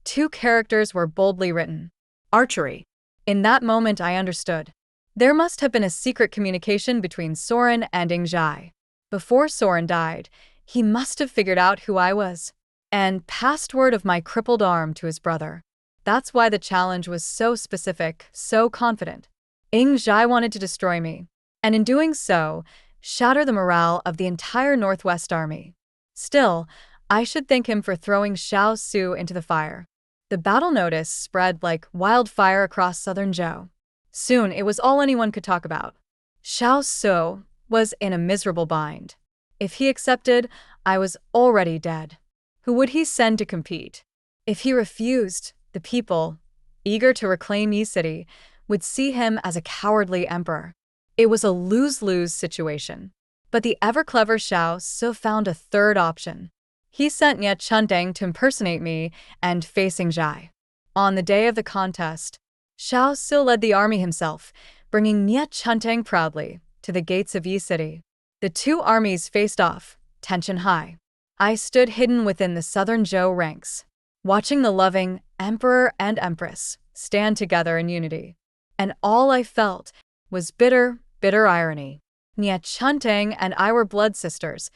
A: 2 characters were boldly written. Archery. In that moment I understood. There must have been a secret communication between Soren and Ingzhai. Before Soren died, he must have figured out who I was, and passed word of my crippled arm to his brother. That's why the challenge was so specific, so confident. Ingzhai wanted to destroy me, and in doing so, shatter the morale of the entire Northwest Army. Still, I should thank him for throwing Xiao Su into the fire. The battle notice spread like wildfire across southern Zhou. Soon it was all anyone could talk about. Xiao Su was in a miserable bind. If he accepted, I was already dead. Who would he send to compete? If he refused, the people, eager to reclaim Yi City, would see him as a cowardly emperor. It was a lose-lose situation. But the ever-clever Xiao Su found a third option. He sent Nie Chuntang to impersonate me and face Ingzhai. On the day of the contest, Xiao Su led the army himself, bringing Nie Chuntang proudly to the gates of Yi City. The 2 armies faced off, tension high. I stood hidden within the southern Zhou ranks, watching the loving emperor and empress stand together in unity. And all I felt was bitter, bitter irony. Nie Chuntang and I were blood sisters,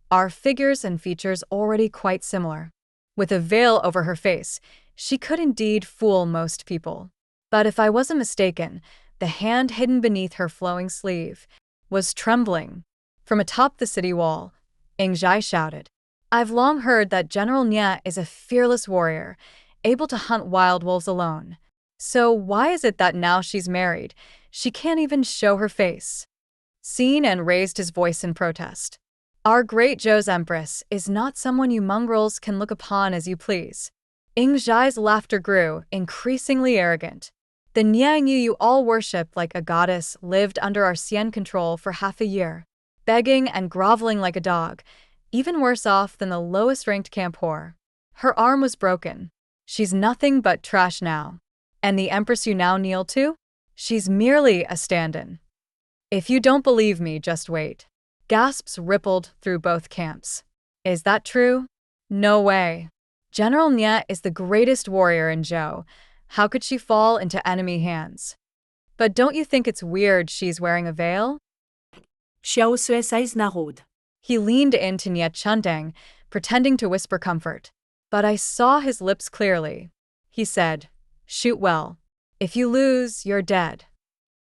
A: our figures and features already quite similar. With a veil over her face, she could indeed fool most people. But if I wasn't mistaken, the hand hidden beneath her flowing sleeve was trembling. From atop the city wall, Ingzhai shouted, I've long heard that General Nie is a fearless warrior, able to hunt wild wolves alone. So why is it that now she's married, she can't even show her face? Seen and raised his voice in protest. Our great Zhou's empress is not someone you mongrels can look upon as you please. Ingzhai's laughter grew, increasingly arrogant. The Niangyu you all worship like a goddess lived under our Xian control for half a year, begging and groveling like a dog, even worse off than the lowest-ranked camp whore. Her arm was broken. She's nothing but trash now. And the empress you now kneel to? She's merely a stand-in. If you don't believe me, just wait. Gasps rippled through both camps. Is that true? No way. General Nye is the greatest warrior in Zhou. How could she fall into enemy hands? But don't you think it's weird she's wearing a veil?
B: Xiaosui says narod.
A: He leaned into Nye Chundeng, pretending to whisper comfort. But I saw his lips clearly. He said, "Shoot well. If you lose, you're dead."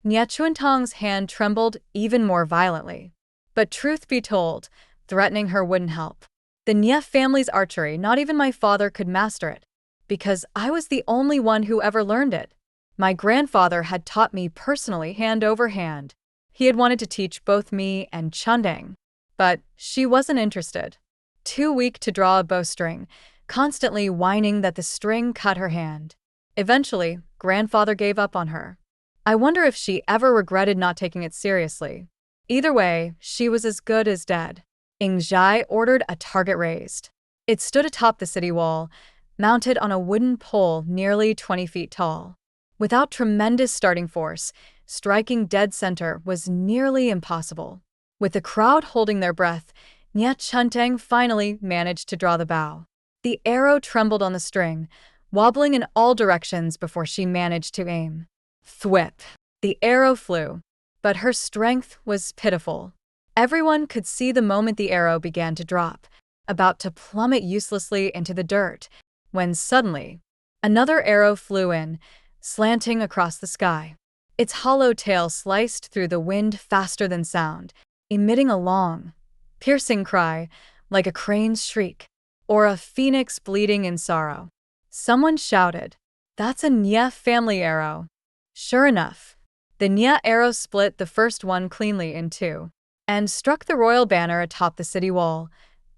A: Nye Chuantong's hand trembled even more violently. But truth be told, threatening her wouldn't help. The Nye family's archery, not even my father could master it, because I was the only one who ever learned it. My grandfather had taught me personally, hand over hand. He had wanted to teach both me and Chundeng, but she wasn't interested. Too weak to draw a bowstring, constantly whining that the string cut her hand. Eventually, grandfather gave up on her. I wonder if she ever regretted not taking it seriously. Either way, she was as good as dead. Ing Zhai ordered a target raised. It stood atop the city wall, mounted on a wooden pole nearly 20 feet tall. Without tremendous starting force, striking dead center was nearly impossible. With the crowd holding their breath, Nye Chundeng finally managed to draw the bow. The arrow trembled on the string, wobbling in all directions before she managed to aim. Thwip! The arrow flew, but her strength was pitiful. Everyone could see the moment the arrow began to drop, about to plummet uselessly into the dirt, when suddenly, another arrow flew in, slanting across the sky. Its hollow tail sliced through the wind faster than sound, emitting a long, piercing cry, like a crane's shriek, or a phoenix bleeding in sorrow. Someone shouted, "That's a Nye family arrow." Sure enough, the Nye arrow split the first one cleanly in two, and struck the royal banner atop the city wall,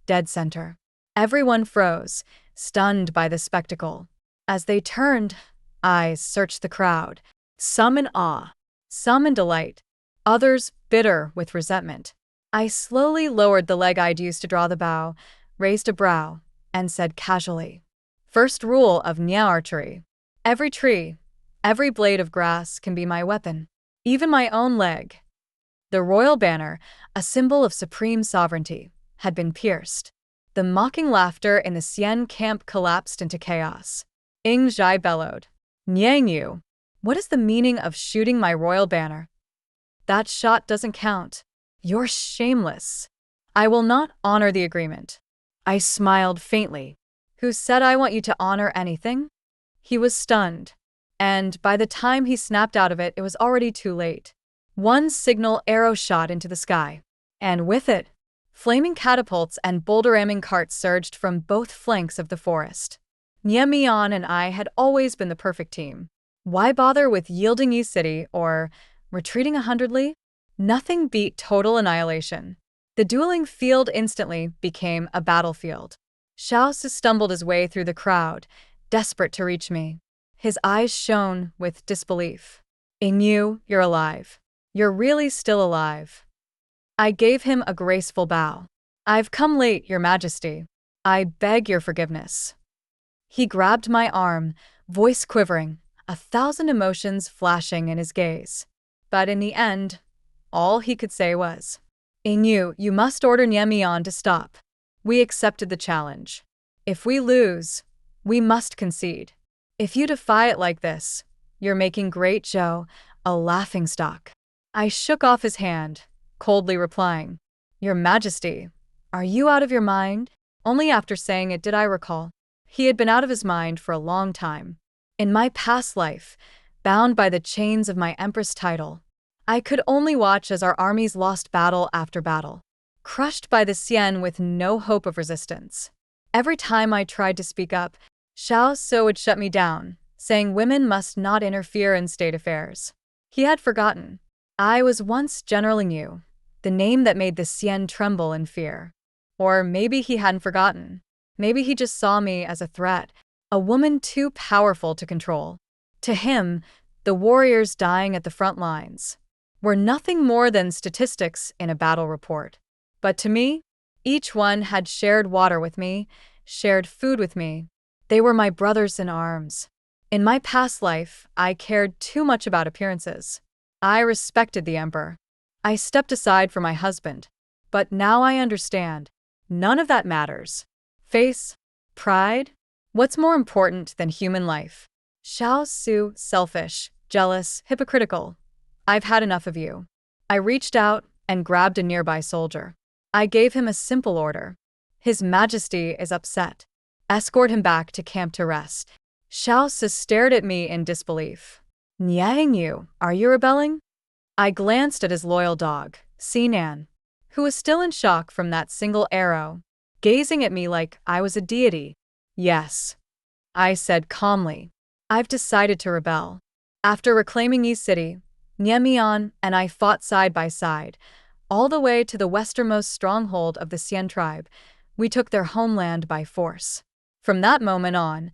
A: dead center. Everyone froze, stunned by the spectacle. As they turned, eyes searched the crowd, some in awe, some in delight, others bitter with resentment. I slowly lowered the leg I'd used to draw the bow, raised a brow, and said casually, "First rule of Nye archery. Every tree, every blade of grass can be my weapon, even my own leg." The royal banner, a symbol of supreme sovereignty, had been pierced. The mocking laughter in the Xian camp collapsed into chaos. Ing Zhai bellowed, "Niang Yu, what is the meaning of shooting my royal banner? That shot doesn't count. You're shameless. I will not honor the agreement." I smiled faintly. "Who said I want you to honor anything?" He was stunned, and by the time he snapped out of it, it was already too late. One signal arrow shot into the sky, and with it, flaming catapults and boulder-ramming carts surged from both flanks of the forest. Nye Mian and I had always been the perfect team. Why bother with yielding Yi City or retreating 100 li? Nothing beat total annihilation. The dueling field instantly became a battlefield. Xiao Su stumbled his way through the crowd, desperate to reach me. His eyes shone with disbelief. "Ing Yu, you're alive. You're really still alive." I gave him a graceful bow. "I've come late, Your Majesty. I beg your forgiveness." He grabbed my arm, voice quivering, 1,000 emotions flashing in his gaze. But in the end, all he could say was, "Ing Yu, you must order Nye Mian to stop." We accepted the challenge. If we lose, we must concede. If you defy it like this, you're making Great Zhou a laughingstock. I shook off his hand, coldly replying, "Your Majesty, are you out of your mind?" Only after saying it did I recall. He had been out of his mind for a long time. In my past life, bound by the chains of my Empress title, I could only watch as our armies lost battle after battle, crushed by the Xian with no hope of resistance. Every time I tried to speak up, Xiao Su would shut me down, saying women must not interfere in state affairs. He had forgotten. I was once General Ling Yu, the name that made the Xian tremble in fear. Or maybe he hadn't forgotten. Maybe he just saw me as a threat, a woman too powerful to control. To him, the warriors dying at the front lines were nothing more than statistics in a battle report. But to me, each one had shared water with me, shared food with me. They were my brothers in arms. In my past life, I cared too much about appearances. I respected the emperor. I stepped aside for my husband, But now I understand. None of that matters. Face? Pride? What's more important than human life? Xiao Su, selfish, jealous, hypocritical. I've had enough of you. I reached out and grabbed a nearby soldier. I gave him a simple order. His Majesty is upset. Escort him back to camp to rest. Xiao Su stared at me in disbelief. Niang Yu, are you rebelling? I glanced at his loyal dog, Sinan, who was still in shock from that single arrow, gazing at me like I was a deity. Yes, I said calmly. I've decided to rebel. After reclaiming Yi City, Niemian and I fought side by side, all the way to the westernmost stronghold of the Xian tribe. We took their homeland by force. From that moment on,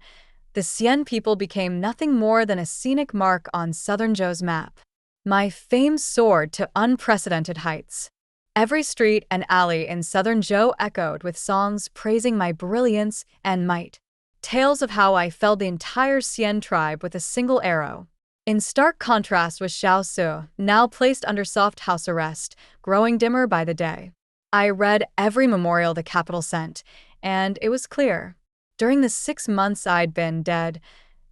A: the Xian people became nothing more than a scenic mark on southern Zhou's map. My fame soared to unprecedented heights. Every street and alley in southern Zhou echoed with songs praising my brilliance and might. Tales of how I felled the entire Xian tribe with a single arrow. In stark contrast was Xiao Su, now placed under soft house arrest, growing dimmer by the day. I read every memorial the capital sent, and it was clear. During the 6 months I'd been dead,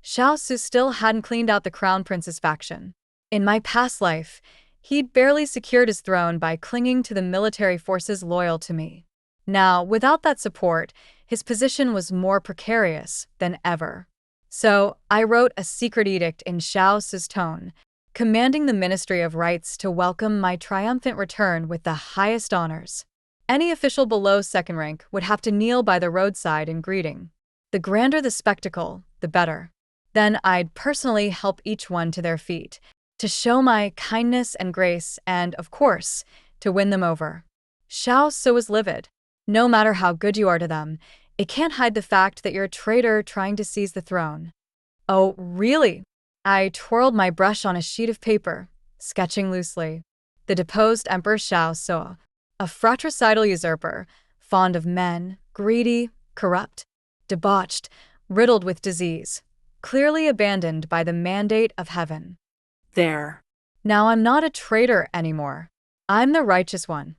A: Xiao Su still hadn't cleaned out the Crown Prince's faction. In my past life, he'd barely secured his throne by clinging to the military forces loyal to me. Now, without that support, his position was more precarious than ever. So, I wrote a secret edict in Xiao Su's tone, commanding the Ministry of Rights to welcome my triumphant return with the highest honors. Any official below second rank would have to kneel by the roadside in greeting. The grander the spectacle, the better. Then I'd personally help each one to their feet, to show my kindness and grace and, of course, to win them over. Xiao Su was livid. No matter how good you are to them, it can't hide the fact that you're a traitor trying to seize the throne. Oh, really? I twirled my brush on a sheet of paper, sketching loosely. The deposed Emperor Xiao Su, a fratricidal usurper, fond of men, greedy, corrupt, debauched, riddled with disease, clearly abandoned by the mandate of heaven.
B: There.
A: Now I'm not a traitor anymore. I'm the righteous one.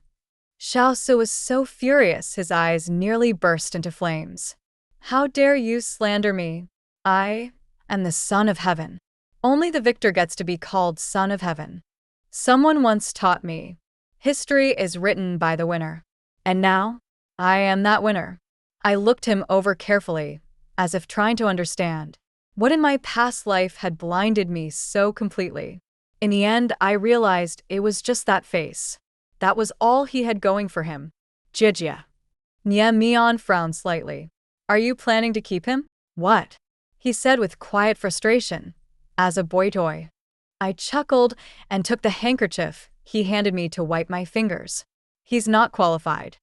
A: Xiao Su was so furious his eyes nearly burst into flames. How dare you slander me? I am the Son of Heaven. Only the victor gets to be called Son of Heaven. Someone once taught me, history is written by the winner. And now, I am that winner. I looked him over carefully, as if trying to understand what in my past life had blinded me so completely. In the end, I realized it was just that face. That was all he had going for him. Jijia. Nie Mian frowned slightly. Are you planning to keep him? What? He said with quiet frustration, as a boy toy. I chuckled and took the handkerchief he handed me to wipe my fingers. He's not qualified.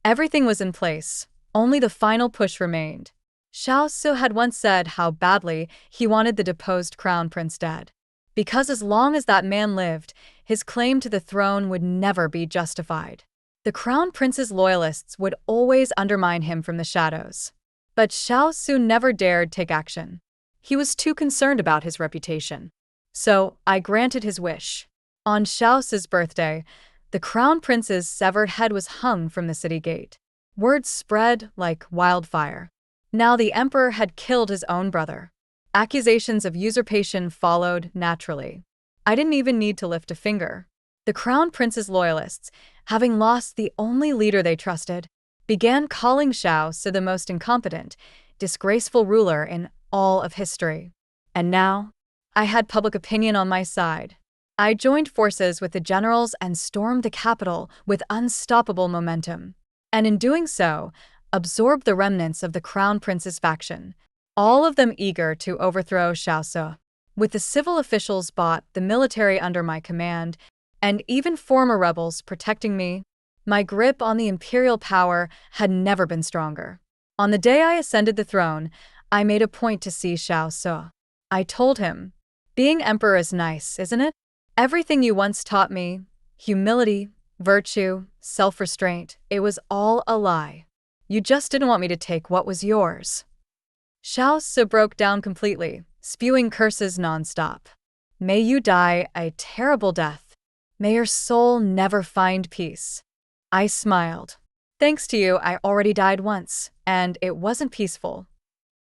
A: Everything was in place, only the final push remained. Xiao Su had once said how badly he wanted the deposed crown prince dead. Because as long as that man lived, his claim to the throne would never be justified. The crown prince's loyalists would always undermine him from the shadows. But Xiao Su never dared take action. He was too concerned about his reputation. So I granted his wish. On Xiao Su's birthday, the crown prince's severed head was hung from the city gate. Word spread like wildfire. Now the emperor had killed his own brother. Accusations of usurpation followed naturally. I didn't even need to lift a finger. The crown prince's loyalists, having lost the only leader they trusted, began calling Xiao Su the most incompetent, disgraceful ruler in all of history. And now, I had public opinion on my side. I joined forces with the generals and stormed the capital with unstoppable momentum. And in doing so, absorbed the remnants of the crown prince's faction, all of them eager to overthrow Xiao Su. With the civil officials bought, the military under my command, and even former rebels protecting me, my grip on the imperial power had never been stronger. On the day I ascended the throne, I made a point to see Xiao Su. I told him, being emperor is nice, isn't it? Everything you once taught me, humility, virtue, self-restraint, it was all a lie. You just didn't want me to take what was yours. Xiao Su broke down completely, spewing curses nonstop. May you die a terrible death. May your soul never find peace. I smiled. Thanks to you, I already died once, and it wasn't peaceful.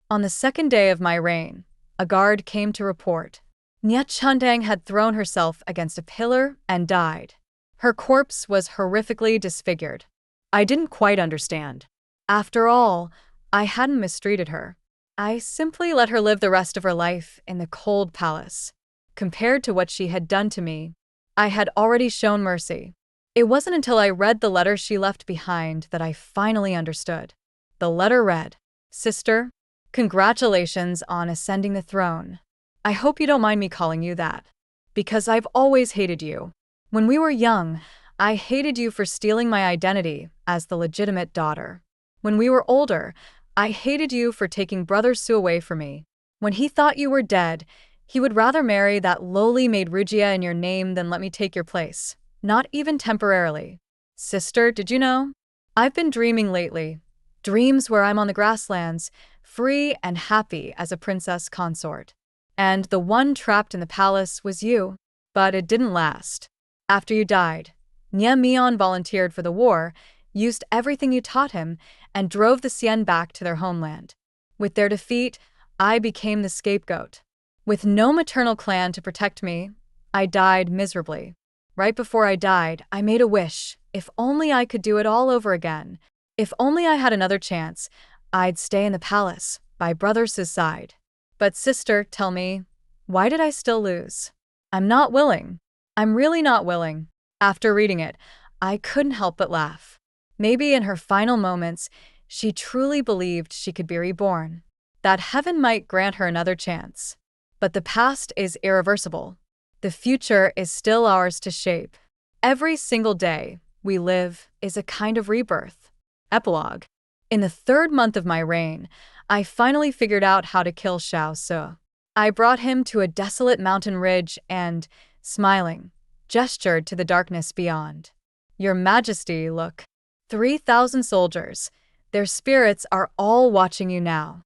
A: On the second day of my reign, a guard came to report. Nya Chandang had thrown herself against a pillar and died. Her corpse was horrifically disfigured. I didn't quite understand. After all, I hadn't mistreated her. I simply let her live the rest of her life in the cold palace. Compared to what she had done to me, I had already shown mercy. It wasn't until I read the letter she left behind that I finally understood. The letter read, "Sister, congratulations on ascending the throne. I hope you don't mind me calling you that, because I've always hated you. When we were young, I hated you for stealing my identity as the legitimate daughter. When we were older, I hated you for taking Brother Su away from me. When he thought you were dead, he would rather marry that lowly maid Rugia in your name than let me take your place. Not even temporarily. Sister, did you know? I've been dreaming lately. Dreams where I'm on the grasslands, free and happy as a princess consort. And the one trapped in the palace was you. But it didn't last. After you died, Nya Mion volunteered for the war, used everything you taught him, and drove the Xian back to their homeland. With their defeat, I became the scapegoat. With no maternal clan to protect me, I died miserably. Right before I died, I made a wish. If only I could do it all over again. If only I had another chance, I'd stay in the palace, by Brother Su's side. But sister, tell me, why did I still lose? I'm not willing. I'm really not willing. After reading it, I couldn't help but laugh. Maybe in her final moments, she truly believed she could be reborn. That heaven might grant her another chance. But the past is irreversible. The future is still ours to shape. Every single day we live is a kind of rebirth. Epilogue. In the third month of my reign, I finally figured out how to kill Xiao Su. I brought him to a desolate mountain ridge and, smiling, gestured to the darkness beyond. Your Majesty, look. 3,000 soldiers. Their spirits are all watching you now.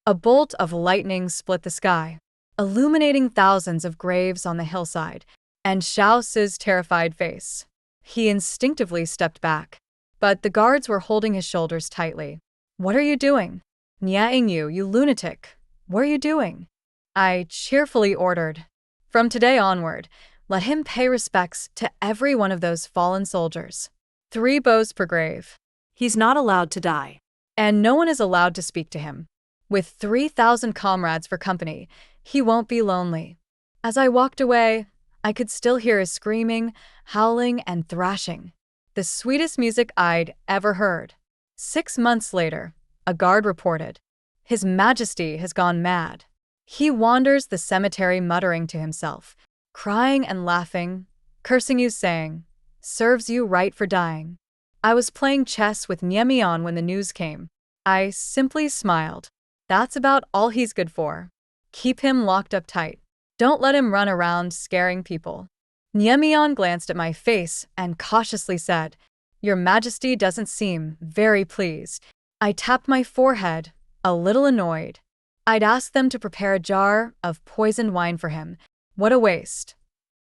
A: A bolt of lightning split the sky, illuminating thousands of graves on the hillside, and Xiao Su's terrified face. He instinctively stepped back, but the guards were holding his shoulders tightly. What are you doing? Niaing you lunatic. What are you doing? I cheerfully ordered. From today onward, let him pay respects to every one of those fallen soldiers. 3 bows per grave.
B: He's not allowed to die.
A: And no one is allowed to speak to him. With 3,000 comrades for company, he won't be lonely. As I walked away, I could still hear his screaming, howling, and thrashing. The sweetest music I'd ever heard. 6 months later, a guard reported, "His Majesty has gone mad. He wanders the cemetery muttering to himself, crying and laughing, cursing you, saying, 'Serves you right for dying.'" I was playing chess with Niemion when the news came. I simply smiled. That's about all he's good for. Keep him locked up tight. Don't let him run around scaring people. Niemion glanced at my face and cautiously said, "Your Majesty doesn't seem very pleased." I tapped my forehead, a little annoyed. I'd asked them to prepare a jar of poisoned wine for him. What a waste.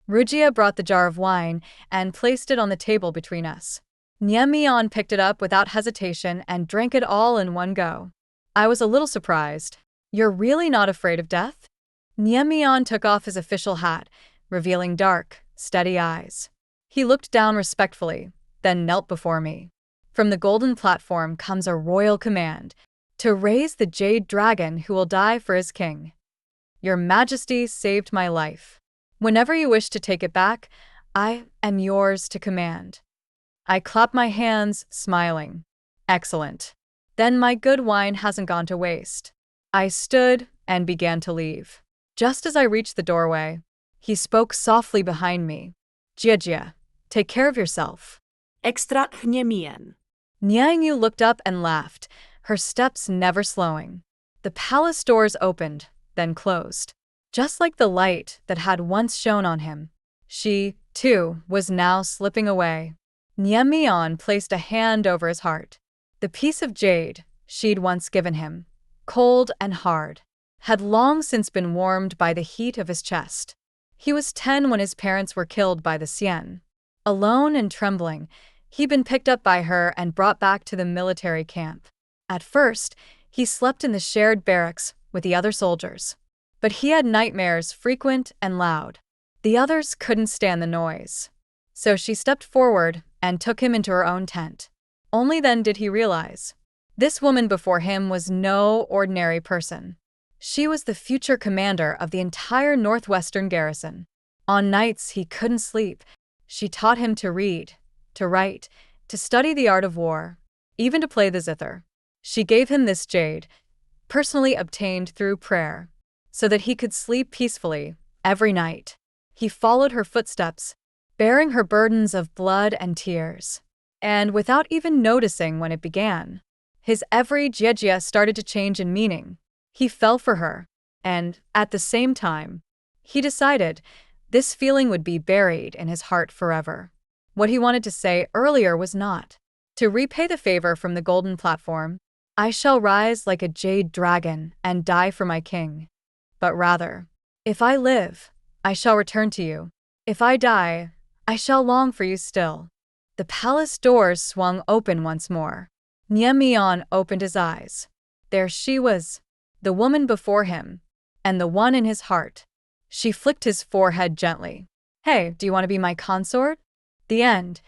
A: Rugia brought the jar of wine and placed it on the table between us. Niemion picked it up without hesitation and drank it all in one go. I was a little surprised. You're really not afraid of death? Niemion took off his official hat, revealing dark, steady eyes. He looked down respectfully, then knelt before me. From the golden platform comes a royal command, to raise the jade dragon who will die for his king. Your Majesty saved my life. Whenever you wish to take it back, I am yours to command. I clapped my hands, smiling. Excellent. Then my good wine hasn't gone to waste. I stood and began to leave. Just as I reached the doorway, he spoke softly behind me. Jia, take care of yourself.
B: Extra Niemian.
A: Niangyu looked up and laughed, her steps never slowing. The palace doors opened, then closed. Just like the light that had once shone on him, she, too, was now slipping away. Niemion placed a hand over his heart. The piece of jade she'd once given him, cold and hard, had long since been warmed by the heat of his chest. He was 10 when his parents were killed by the Xian. Alone and trembling, He'd been picked up by her and brought back to the military camp. At first, he slept in the shared barracks with the other soldiers. But he had nightmares frequent and loud. The others couldn't stand the noise. So she stepped forward and took him into her own tent. Only then did he realize. This woman before him was no ordinary person. She was the future commander of the entire Northwestern garrison. On nights he couldn't sleep, she taught him to read, to write, to study the art of war, even to play the zither. She gave him this jade, personally obtained through prayer, so that he could sleep peacefully every night. He followed her footsteps, bearing her burdens of blood and tears. And without even noticing when it began, his every jejia started to change in meaning. He fell for her, and, at the same time, he decided this feeling would be buried in his heart forever. What he wanted to say earlier was not, to repay the favor from the golden platform, I shall rise like a jade dragon and die for my king. But rather, if I live, I shall return to you. If I die, I shall long for you still. The palace doors swung open once more. Niemion opened his eyes. There she was, the woman before him, and the one in his heart. She flicked his forehead gently. Hey, do you want to be my consort? The end.